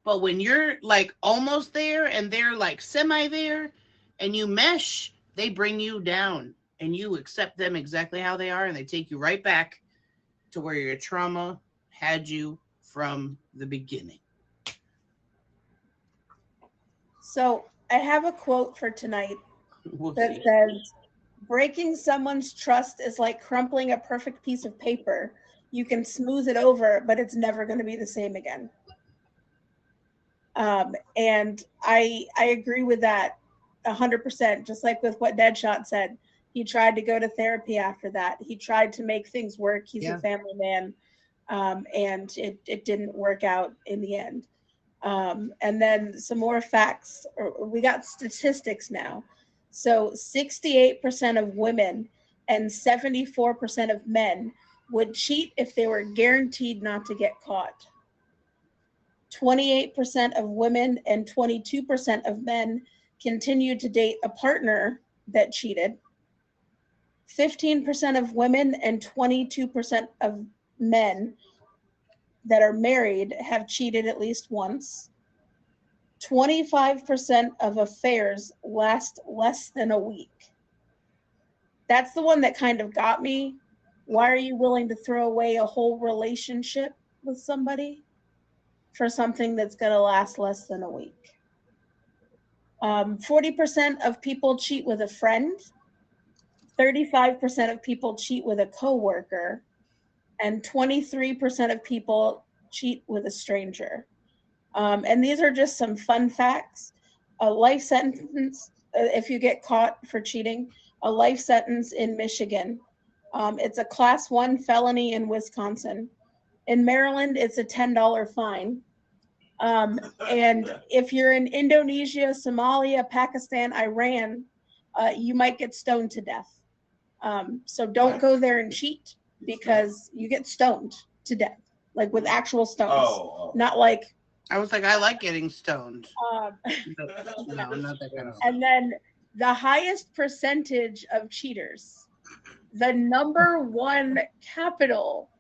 But when you're like almost there and they're like semi there and you mesh, they bring you down and you accept them exactly how they are and they take you right back to where your trauma had you from the beginning. So I have a quote for tonight that says, breaking someone's trust is like crumpling a perfect piece of paper. You can smooth it over, but it's never going to be the same again. And I agree with that 100%, just like with what Deadshot said. He tried to go to therapy after that. He tried to make things work. He's a family man. And it didn't work out in the end. And then some more facts. We got statistics now. So 68% of women and 74% of men would cheat if they were guaranteed not to get caught. 28% of women and 22% of men continued to date a partner that cheated. 15% of women and 22% of men that are married have cheated at least once. 25% of affairs last less than a week. That's the one that kind of got me. Why are you willing to throw away a whole relationship with somebody for something that's going to last less than a week? 40% of people cheat with a friend. 35% of people cheat with a coworker. And 23% of people cheat with a stranger. And these are just some fun facts. A life sentence, if you get caught for cheating, a life sentence in Michigan. It's a class 1 felony in Wisconsin. In Maryland, it's a $10 fine. And if you're in Indonesia, Somalia, Pakistan, Iran, you might get stoned to death. So don't go there and cheat because you get stoned to death, like with actual stones, not like. I was like, I like getting stoned. No, not that kind of stuff. And then the highest percentage of cheaters, the number one capital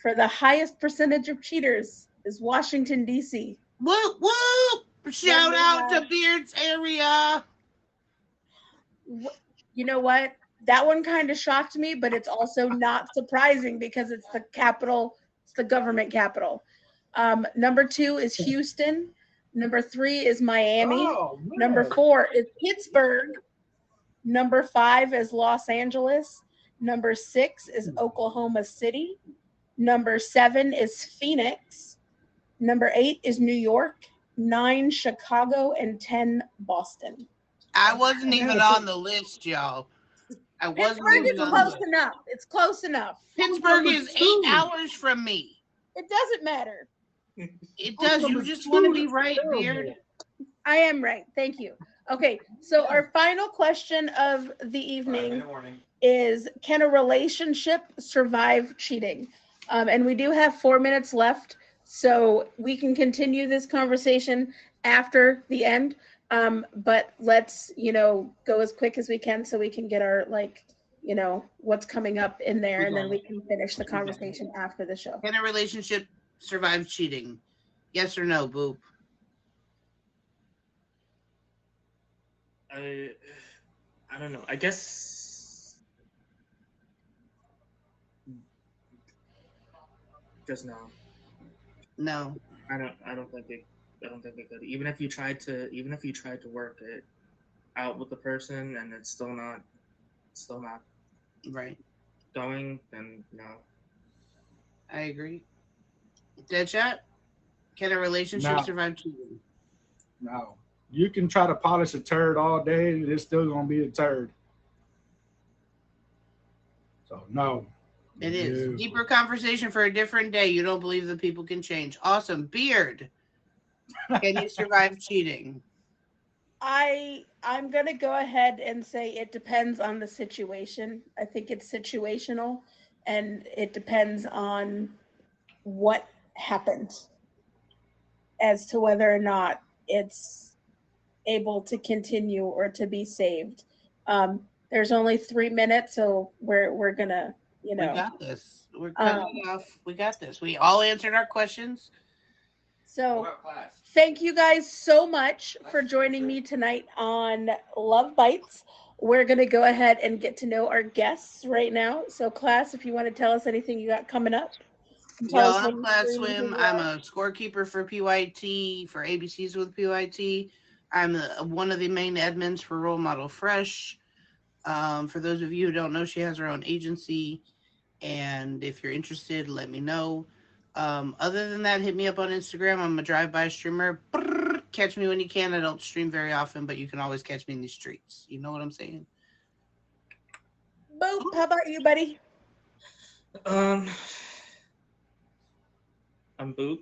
for the highest percentage of cheaters is Washington, D.C. Whoop, whoop! Shout out to Beard's area. You know what? That one kind of shocked me, but it's also not surprising because it's the capital, it's the government capital. Number 2 is Houston. Number 3 is Miami. Number 4 is Pittsburgh. Number 5 is Los Angeles. Number 6 is Oklahoma City. Number 7 is Phoenix. Number 8 is New York. 9, Chicago, and 10, Boston. I wasn't even on the list, y'all. I wasn't Pittsburgh even is on close the list. enough. It's close enough. Pittsburgh is 8 hours from me. It doesn't matter. It does. You just want to be right, Beard. I am right. Thank you. Okay, so our final question of the evening is, can a relationship survive cheating? And we do have 4 minutes left, so we can continue this conversation after the end. But let's, go as quick as we can so we can get our, what's coming up in there, and then we can finish the conversation after the show. Can a relationship survive cheating? Yes or no, Boop? I don't know. I guess just no. No. I don't think it could. Even if you tried to work it out with the person and it's still not Right. going, then no. I agree. Deadshot? Can a relationship No. survive cheating? No. You can try to polish a turd all day, and it's still going to be a turd. So, no. It is. No. Deeper conversation for a different day. You don't believe that people can change. Awesome. Beard, Can you survive cheating? I'm gonna go ahead and say it depends on the situation. I think it's situational, and it depends on what happened as to whether or not it's able to continue or to be saved. There's only 3 minutes, so we're gonna, We got this. We're cutting it off. We got this. We all answered our questions. So thank you guys so much for joining me tonight on Love Bites. We're going to go ahead and get to know our guests right now. So class, if you want to tell us anything you got coming up. Well, I'm Class Swim. I'm a scorekeeper for PYT, for ABCs with PYT. I'm one of the main admins for Role Model Fresh. For those of you who don't know, she has her own agency. And if you're interested, let me know. Other than that, hit me up on Instagram. I'm a drive-by streamer. Catch me when you can. I don't stream very often, but you can always catch me in the streets. You know what I'm saying? Boop. How about you, buddy? I'm Boop.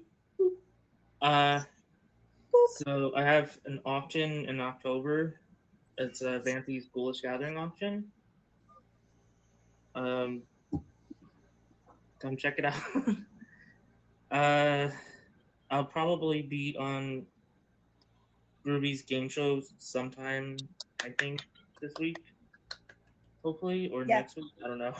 So I have an auction in October. It's a Vanthie's Ghoulish Gathering auction. Come check it out. I'll probably be on Ruby's game show sometime, I think, this week. Hopefully, or next week. I don't know.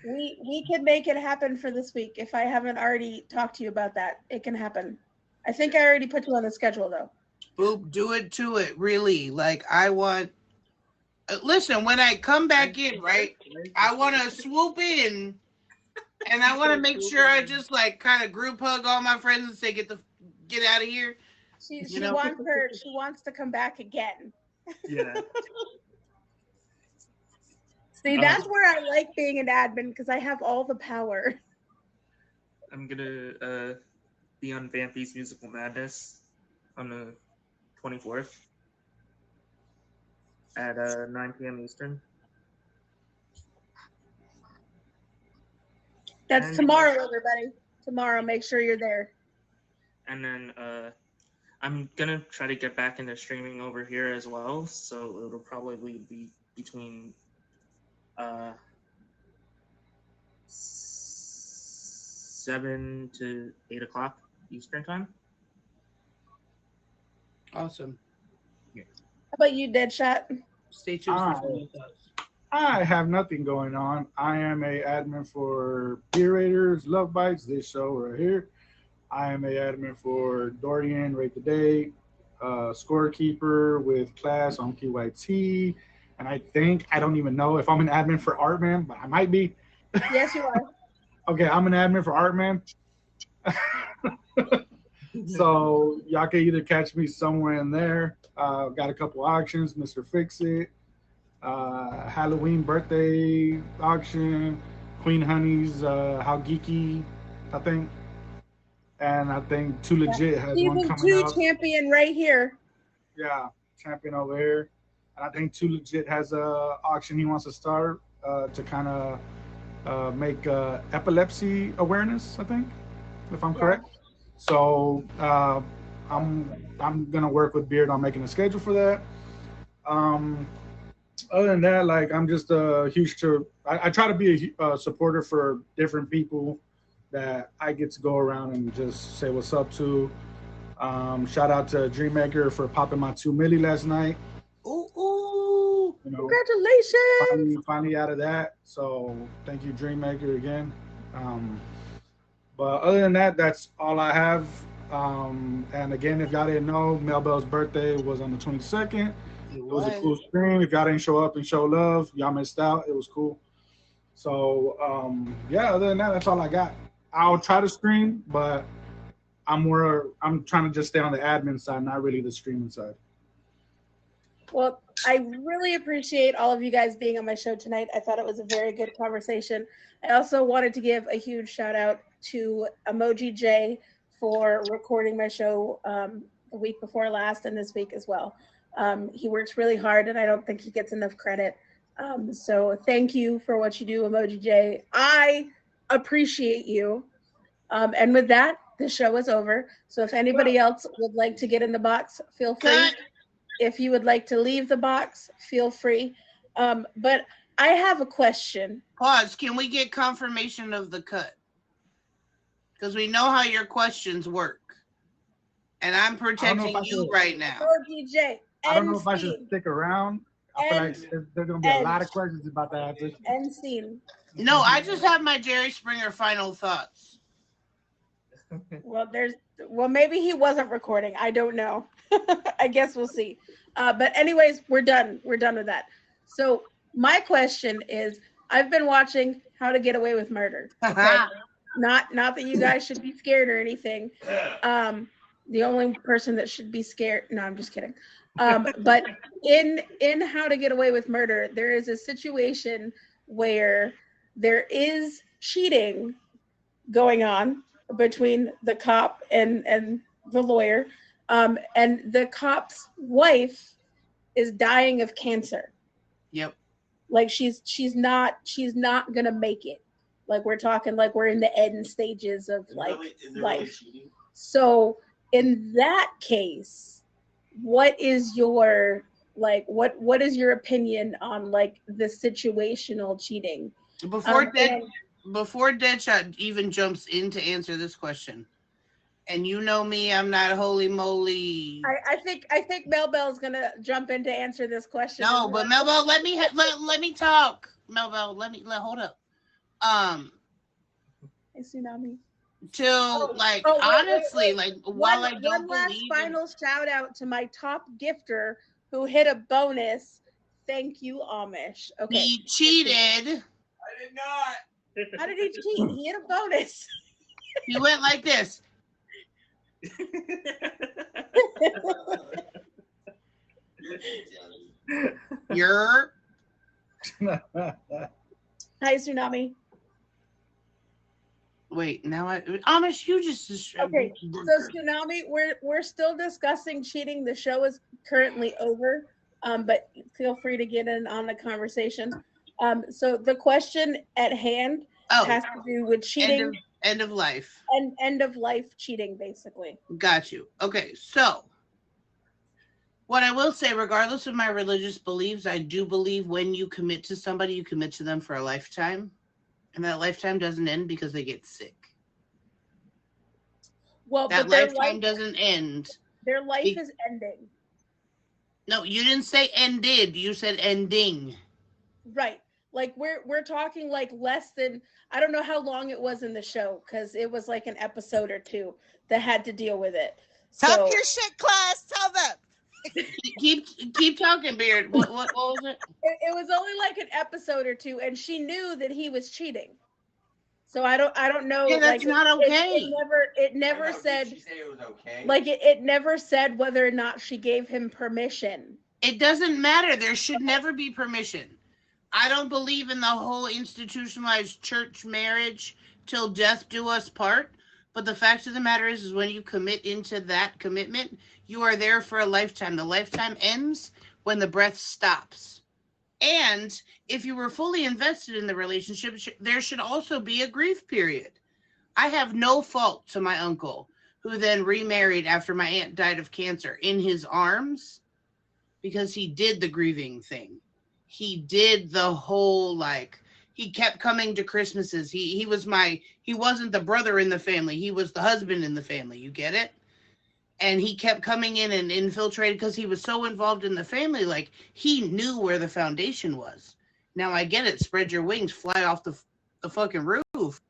we can make it happen for this week. If I haven't already talked to you about that, it can happen. I think I already put you on the schedule, though. Boop, do it to it, really. Like, I want... listen, when I come back in, right, I want to swoop in, and I want to make sure I just, like, kind of group hug all my friends and say, get out of here. She wants to come back again. Yeah. See, that's where I like being an admin, because I have all the power. I'm gonna be on Vanthie's Musical Madness on the 24th at 9 p.m. Eastern. That's tomorrow, everybody. Tomorrow, make sure you're there. And then I'm gonna try to get back into streaming over here as well, so it'll probably be between 7 to 8 o'clock Eastern time. Awesome. How about you, Deadshot? Stay tuned for some thoughts. I have nothing going on. I am a admin for Beer Raiders, Love Bites, this show right here. I am a admin for Dorian, Rate the Day, Scorekeeper with Class on PYT. And I don't even know if I'm an admin for Artman, but I might be. Yes, you are. Okay, I'm an admin for Artman. So y'all can either catch me somewhere in there. Got a couple auctions, Mr. Fix-It, Halloween birthday auction, Queen Honey's How Geeky, I think. And I think Too Legit has one coming Season 2 up. champion right here. Yeah, champion over here. And I think Too Legit has a auction he wants to start to kind of make epilepsy awareness, I think, if I'm correct. So I'm gonna work with Beard on making a schedule for that. Other than that, like, I'm just a huge I try to be a supporter for different people that I get to go around and just say what's up to. Shout out to Dreammaker for popping my 2 milli last night. Ooh. You know, Congratulations! Finally out of that. So thank you, Dreammaker, again. But other than that, that's all I have. And again, if y'all didn't know, Melbell's birthday was on the 22nd. It was a cool stream. If y'all didn't show up and show love, y'all missed out. It was cool. So yeah, other than that, that's all I got. I'll try to stream, but I'm trying to just stay on the admin side, not really the streaming side. Well, I really appreciate all of you guys being on my show tonight. I thought it was a very good conversation. I also wanted to give a huge shout out to Emoji J for recording my show the week before last and this week as well. He works really hard, and I don't think he gets enough credit. So thank you for what you do, Emoji J. I appreciate you. And with that, the show is over. So if anybody else would like to get in the box, feel free. Cut. If you would like to leave the box, feel free. But I have a question. Pause. Can we get confirmation of the cut? Because we know how your questions work. And I'm protecting you right now. Oh, DJ. I don't know if I should stick around. I feel like there's going to be a lot of questions about the answers. End scene. No, I just have my Jerry Springer final thoughts. Well, maybe he wasn't recording. I don't know. I guess we'll see. But anyways, we're done. We're done with that. So my question is, I've been watching How to Get Away with Murder. Okay? Not that you guys should be scared or anything. The only person that should be scared. No, I'm just kidding. But in How to Get Away with Murder, there is a situation where there is cheating going on between the cop and the lawyer, and the cop's wife is dying of cancer. Yep. Like she's not gonna make it. Like we're talking like we're in the end stages of like life. So in that case, what is your what is your opinion on like the situational cheating? Before Deadshot even jumps in to answer this question, and you know me, I'm not holy moly. I think Mel Bell's gonna jump in to answer this question. No, but Mel Bell, let me talk. Mel Bell, hold up. Hey, Tsunami. Honestly, wait. While I don't one last final shout out to my top gifter who hit a bonus. Thank you, Amish. Okay. He cheated. I did not. How did he cheat? He hit a bonus. He went like this. You're. Hi, Tsunami. Wait, now Amish, you just. Okay, so Tsunami, we're still discussing cheating. The show is currently over, but feel free to get in on the conversation. So the question at hand has to do with cheating. End of life. And end of life cheating, basically. Got you. Okay, so what I will say, regardless of my religious beliefs, I do believe when you commit to somebody, you commit to them for a lifetime. And that lifetime doesn't end because they get sick. Well, that lifetime doesn't end. Their life is ending. No, you didn't say ended. You said ending. Right. Like we're talking like less than, I don't know how long it was in the show because it was like an episode or two that had to deal with it. Talk your shit, class. Tell them. keep talking, Beard. What was it? It was only like an episode or two, and she knew that he was cheating. So I don't know. Yeah, that's not okay. It never said. She said it was okay. Like it never said whether or not she gave him permission. It doesn't matter. There should never be permission. I don't believe in the whole institutionalized church marriage till death do us part. But the fact of the matter is when you commit into that commitment, you are there for a lifetime. The lifetime ends when the breath stops. And if you were fully invested in the relationship, there should also be a grief period. I have no fault to my uncle, who then remarried after my aunt died of cancer, in his arms, because he did the grieving thing. He did the whole, he kept coming to Christmases. He wasn't the brother in the family. He was the husband in the family. You get it? And he kept coming in and infiltrated because he was so involved in the family. He knew where the foundation was. Now I get it. Spread your wings, fly off the fucking roof.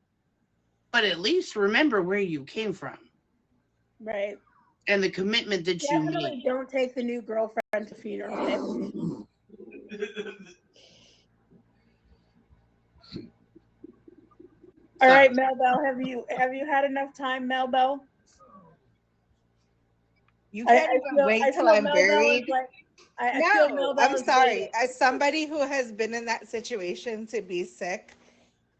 But at least remember where you came from. Right. And the commitment that you made. Don't take the new girlfriend to funeral. All right, Mel Bell, have you had enough time, Mel Bell? You can't even wait till I'm buried. No, I'm sorry. As somebody who has been in that situation to be sick,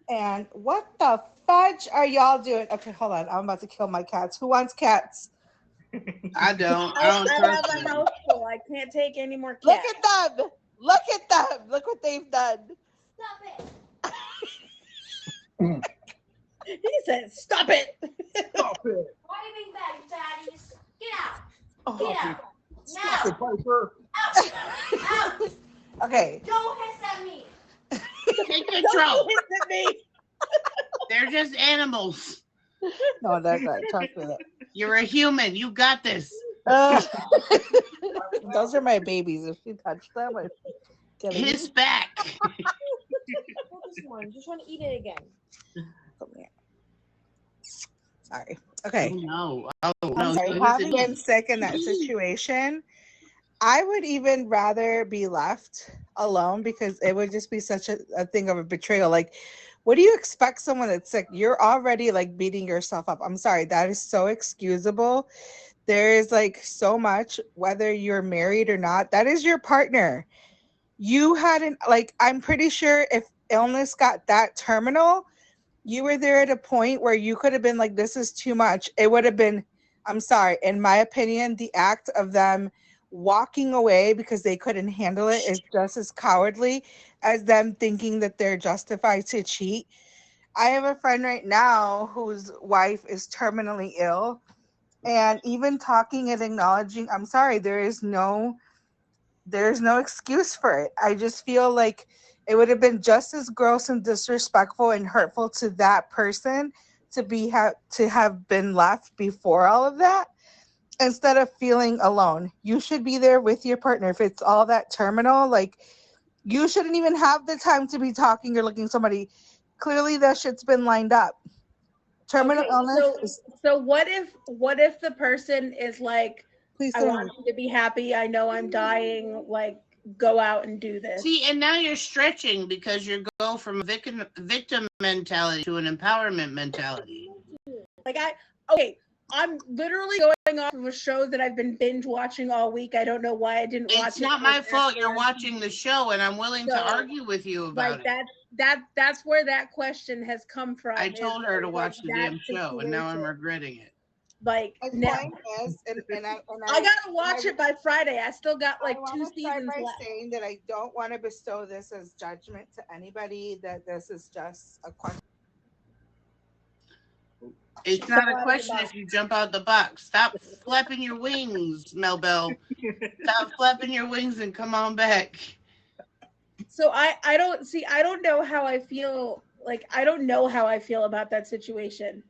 and what the fudge are y'all doing? Okay, hold on. I'm about to kill my cats. Who wants cats? I don't. I have a house full. I can't take any more cats. Look at them. Look at them. Look what they've done. Stop it. He said, stop it. Oh, Stop it. Driving back, daddies. Get out. Oh, Get out. Stop Now. it, Piper. Out. okay. Don't hiss at me. Take control. Hiss at me. They're just animals. No, that's not. Trust me. You're a human. You got this. Those are my babies. If you touch them, I'd kill you. His back. This one. Just want to eat it again. Come here. Sorry. Okay. Oh, no. Oh, no. I'm sorry. So Having listen, been sick in that situation, I would even rather be left alone because it would just be such a thing of a betrayal. Like, what do you expect someone that's sick? You're already like beating yourself up. I'm sorry. That is so excusable. There is like so much, whether you're married or not, that is your partner. You hadn't, like, I'm pretty sure if illness got that terminal, you were there at a point where you could have been like, this is too much. It would have been, I'm sorry, in my opinion, the act of them walking away because they couldn't handle it is just as cowardly as them thinking that they're justified to cheat. I have a friend right now whose wife is terminally ill, and even talking and acknowledging, I'm sorry, there's no excuse for it. I just feel like it would have been just as gross and disrespectful and hurtful to that person to have been left before all of that instead of feeling alone. You should be there with your partner. If it's all that terminal, like, you shouldn't even have the time to be talking or looking somebody. Clearly that shit's been lined up. Terminal illness. So what if the person is like, Please I want you to be happy. I know I'm dying. Like, go out and do this. see, and now you're stretching because you're going from a victim mentality to an empowerment mentality. Like, I'm literally going off of a show that I've been binge watching all week. I don't know why I didn't watch it. It's not my fault you're watching the show, and I'm willing So, to argue with you about Like, it. that's where that question has come from. I is, told her to like, watch the that damn show, and now I'm situation. regretting it. Like, My now, point is, and I gotta watch it by Friday. I still got like I 2 wanna start seasons by left. saying that I don't want to bestow this as judgment to anybody, that this is just a question. It's not a Stop question out. if you jump out the box. Stop flapping your wings, Mel Bell. Stop flapping your wings and come on back. So I don't know how I feel. Like, I don't know how I feel about that situation,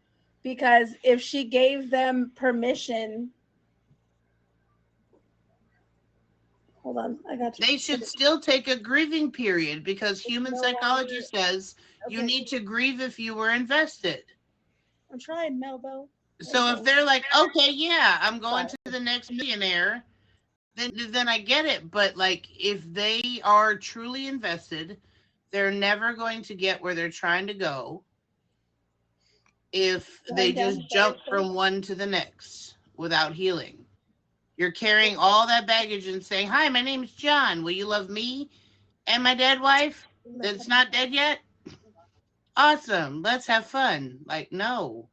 because if she gave them permission, hold on, I got you. They should still take a grieving period because human no psychology longer- says you Okay. need to grieve if you were invested. I'm trying, Melbo. So if they're like, okay, yeah, I'm going to the next millionaire, then I get it. But like, if they are truly invested, they're never going to get where they're trying to go if they just jump from one to the next without healing. You're carrying all that baggage and saying, hi, my name's John. Will you love me and my dead wife that's not dead yet? Awesome. Let's have fun. Like, no,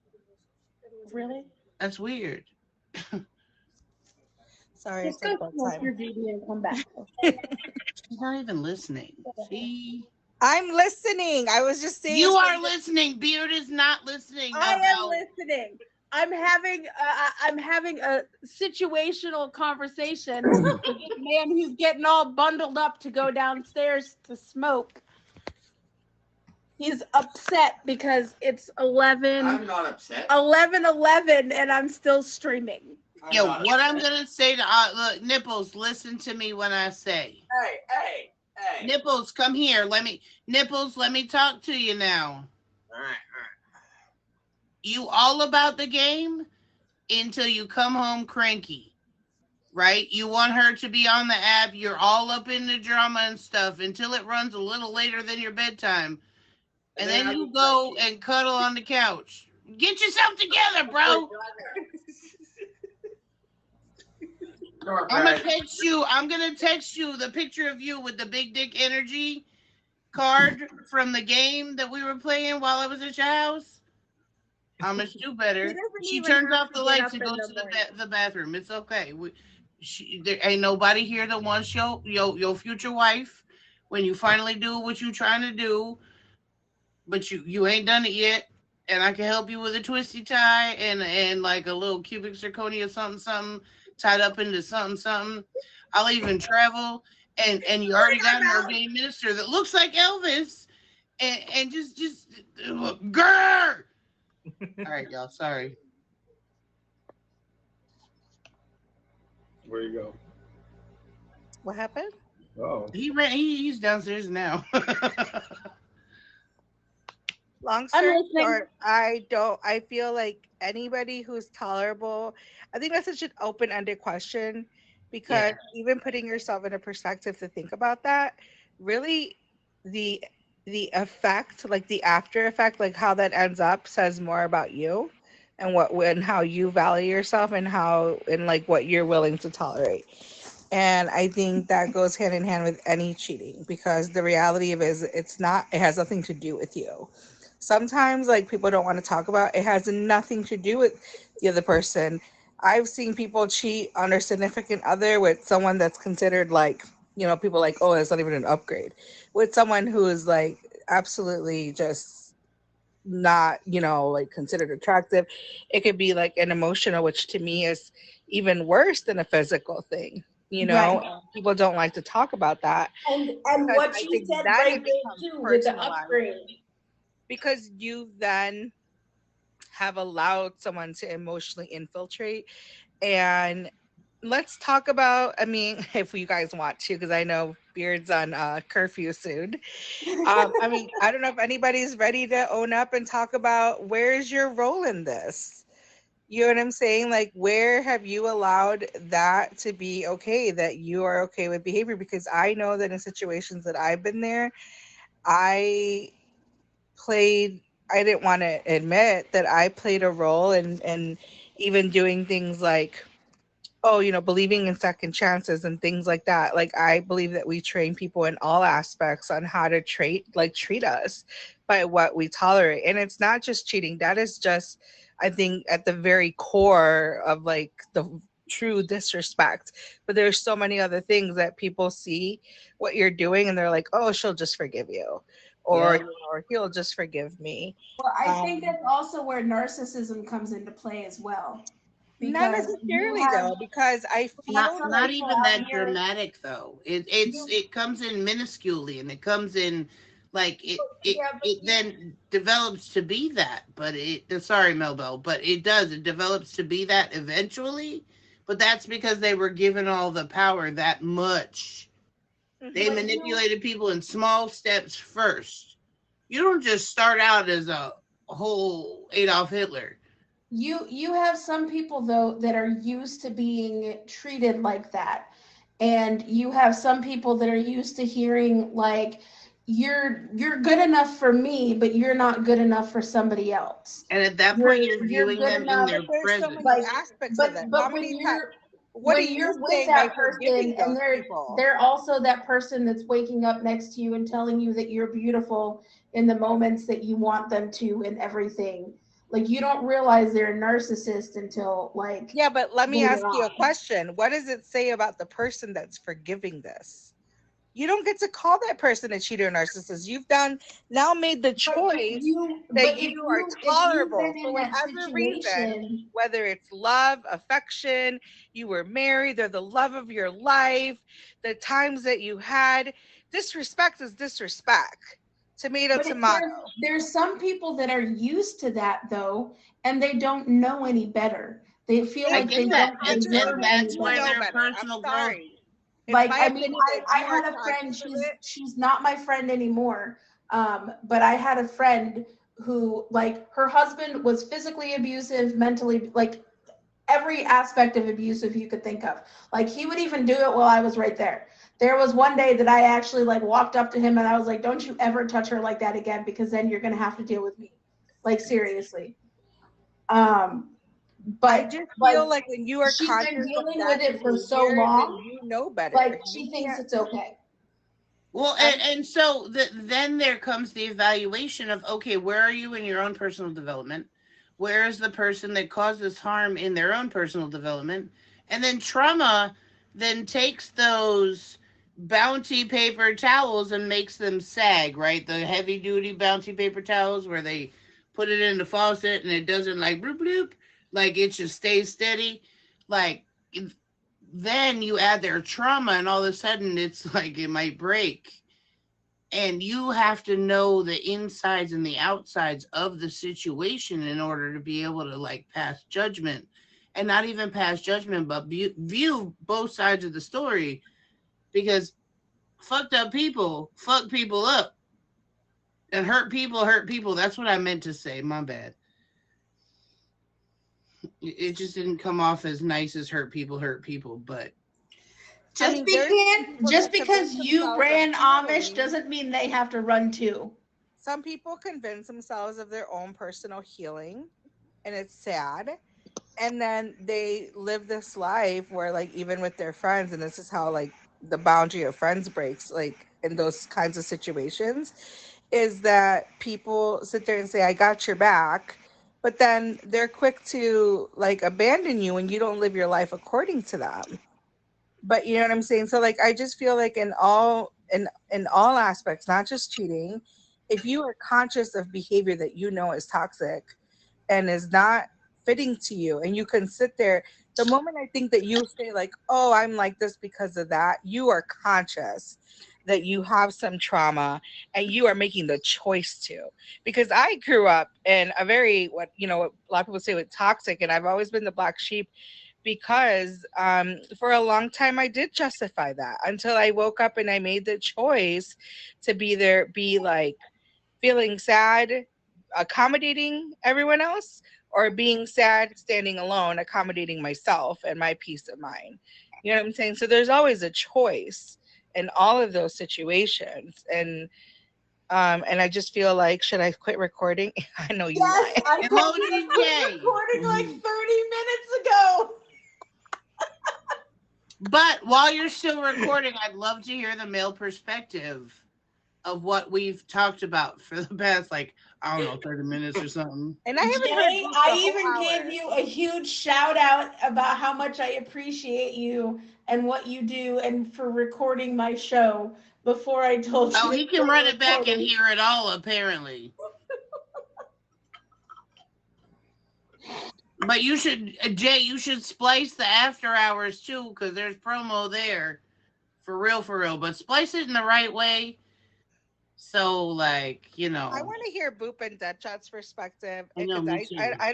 Really? that's weird. Sorry, Just I go took smoke time. your BB and come back. She's not even listening. See? I'm listening. I was just saying. You are listening. Beard is not listening. I Mel am Bell. listening. I'm having a situational conversation with a man who's getting all bundled up to go downstairs to smoke. He's upset because it's I'm 11 not upset. 11 and I'm still streaming. I'm Yo, not what I'm upset. gonna say to look, Nipples, listen to me when I say. Hey. Nipples, come here. Nipples, let me talk to you now. All right. You all about the game until you come home cranky, right? You want her to be on the app. You're all up in the drama and stuff until it runs a little later than your bedtime. And then I you will go text you. and cuddle on the couch. Get yourself together, bro. I'm gonna text you the picture of you with the big dick energy card from the game that we were playing while I was at your house. I'm gonna do better. He doesn't She even turns have off to the get lights up and in goes the to morning. the bathroom. It's okay. There ain't nobody here that wants your future wife when you finally do what you trying to do, but you ain't done it yet. and I can help you with a twisty tie and like a little cubic zirconia something tied up into something. I'll even travel, and you already got an ordained minister that looks like Elvis, and just grr. All right, y'all. Sorry. Where you go? What happened? Oh, He's downstairs now. Long I'm story listening. short, I feel like anybody who's tolerable, I think that's such an open-ended question because even putting yourself in a perspective to think about that, really the effect, like the after effect, like how that ends up says more about you and how you value yourself and like what you're willing to tolerate. And I think that goes hand in hand with any cheating because the reality of it is it has nothing to do with you. Sometimes like people don't want to talk about it has nothing to do with the other person. I've seen people cheat on their significant other with someone that's considered like, people like, oh, it's not even an upgrade. With someone who is like absolutely just not, like considered attractive. It could be like an emotional, which to me is even worse than a physical thing. Right. People don't like to talk about that. And Because what I she think said that right it there becomes too with the personalized. upgrade. Because you then have allowed someone to emotionally infiltrate. And let's talk about, I mean, if you guys want to, because I know Beard's on curfew soon. I mean, I don't know if anybody's ready to own up and talk about where's your role in this? You know what I'm saying? Like, where have you allowed that to be okay, that you are okay with behavior? Because I know that in situations that I've been there, I didn't want to admit that I played a role in even doing things like, believing in second chances and things like that. Like, I believe that we train people in all aspects on how to treat us by what we tolerate. And it's not just cheating. That is just, I think, at the very core of like the true disrespect. But there's so many other things that people see what you're doing and they're like, oh, she'll just forgive you. Or, Yeah. or he'll just forgive me. Well, I think that's also where narcissism comes into play as well. Not Because you necessarily have though, because I feel Not like even out that here- dramatic though. It comes in minusculely, and it comes in like it then develops to be that. But sorry, Melbo, but it develops to be that eventually. But that's because they were given all the power that much. They But manipulated people in small steps first. You don't just start out as a whole Adolf Hitler. you have some people though that are used to being treated like that, and you have some people that are used to hearing like you're good enough for me, but you're not good enough for somebody else. And at that point, you're You're viewing good them in enough, their there's so presence. many like, aspects of that. How but when many times? you're What when are you're you with saying by that forgiving person and those people? they're also that person that's waking up next to you and telling you that you're beautiful in the moments that you want them to and everything. Like, you don't realize they're a narcissist until like Yeah, but let me later ask you a on. question. What does it say about the person that's forgiving this? You don't get to call that person a cheater or narcissist. You've now made the But choice if you that if you are you've tolerable been for in that whatever reason, situation, whether it's love, affection, you were married, they're the love of your life, the times that you had. Disrespect is disrespect. Tomato, but tomato. there's some people that are used to that though, and they don't know any better. They feel I like get they that, don't and deserve that's any where better. know their better. I'm personal growth. sorry. It's Like, my I mean, opinion that I you had are a friend, tied to it. she's not my friend anymore. But I had a friend who, like, her husband was physically abusive, mentally, like every aspect of abusive you could think of. Like, he would even do it while I was right there. There was one day that I actually like walked up to him and I was like, don't you ever touch her like that again, because then you're gonna have to deal with me. Like, seriously. I But just like, feel like when you are she's conscious been of dealing that with it for so behavior, then long, you know better. like You she thinks can't. it's okay. Well, and so then there comes the evaluation of, okay, where are you in your own personal development? Where is the person that causes harm in their own personal development? And then trauma then takes those bounty paper towels and makes them sag, right? The heavy duty bounty paper towels where they put it in the faucet and it doesn't like bloop bloop, like it just stays steady. Like then you add their trauma and all of a sudden it's like it might break. And you have to know the insides and the outsides of the situation in order to be able to like pass judgment, and not even pass judgment, but view both sides of the story, because fucked up people fuck people up, and hurt people. That's what I meant to say. My bad. It just didn't come off as nice as hurt people, but Just because you ran Amish doesn't mean they have to run too. Some people convince themselves of their own personal healing, and it's sad. And then they live this life where, like, even with their friends, and this is how, like, the boundary of friends breaks, like, in those kinds of situations, is that people sit there and say, I got your back, but then they're quick to, like, abandon you when you don't live your life according to them. But you know what I'm saying? So, like, I just feel like in all aspects, not just cheating, if you are conscious of behavior that you know is toxic and is not fitting to you, and you can sit there, the moment I think that you say like, oh, I'm like this because of that, you are conscious that you have some trauma and you are making the choice to. Because I grew up in a very, what a lot of people say with toxic, and I've always been the black sheep, because for a long time I did justify that until I woke up and I made the choice to be like feeling sad, accommodating everyone else, or being sad, standing alone, accommodating myself and my peace of mind. You know what I'm saying? So there's always a choice in all of those situations. And I just feel like, should I quit recording? I know you Yes, might. I told you to quit recording like 30 minutes ago. But while you're still recording, I'd love to hear the male perspective of what we've talked about for the past, like, I don't know, 30 minutes or something. And I haven't Jay, heard I even gave you a huge shout out about how much I appreciate you and what you do and for recording my show before I told you. Oh, he can run it back and hear it all, apparently. But you should, Jay, you should splice the after hours too, because there's promo there. For real. But splice it in the right way. So, like, I want to hear Boop and Deadshot's perspective. I know, me too. I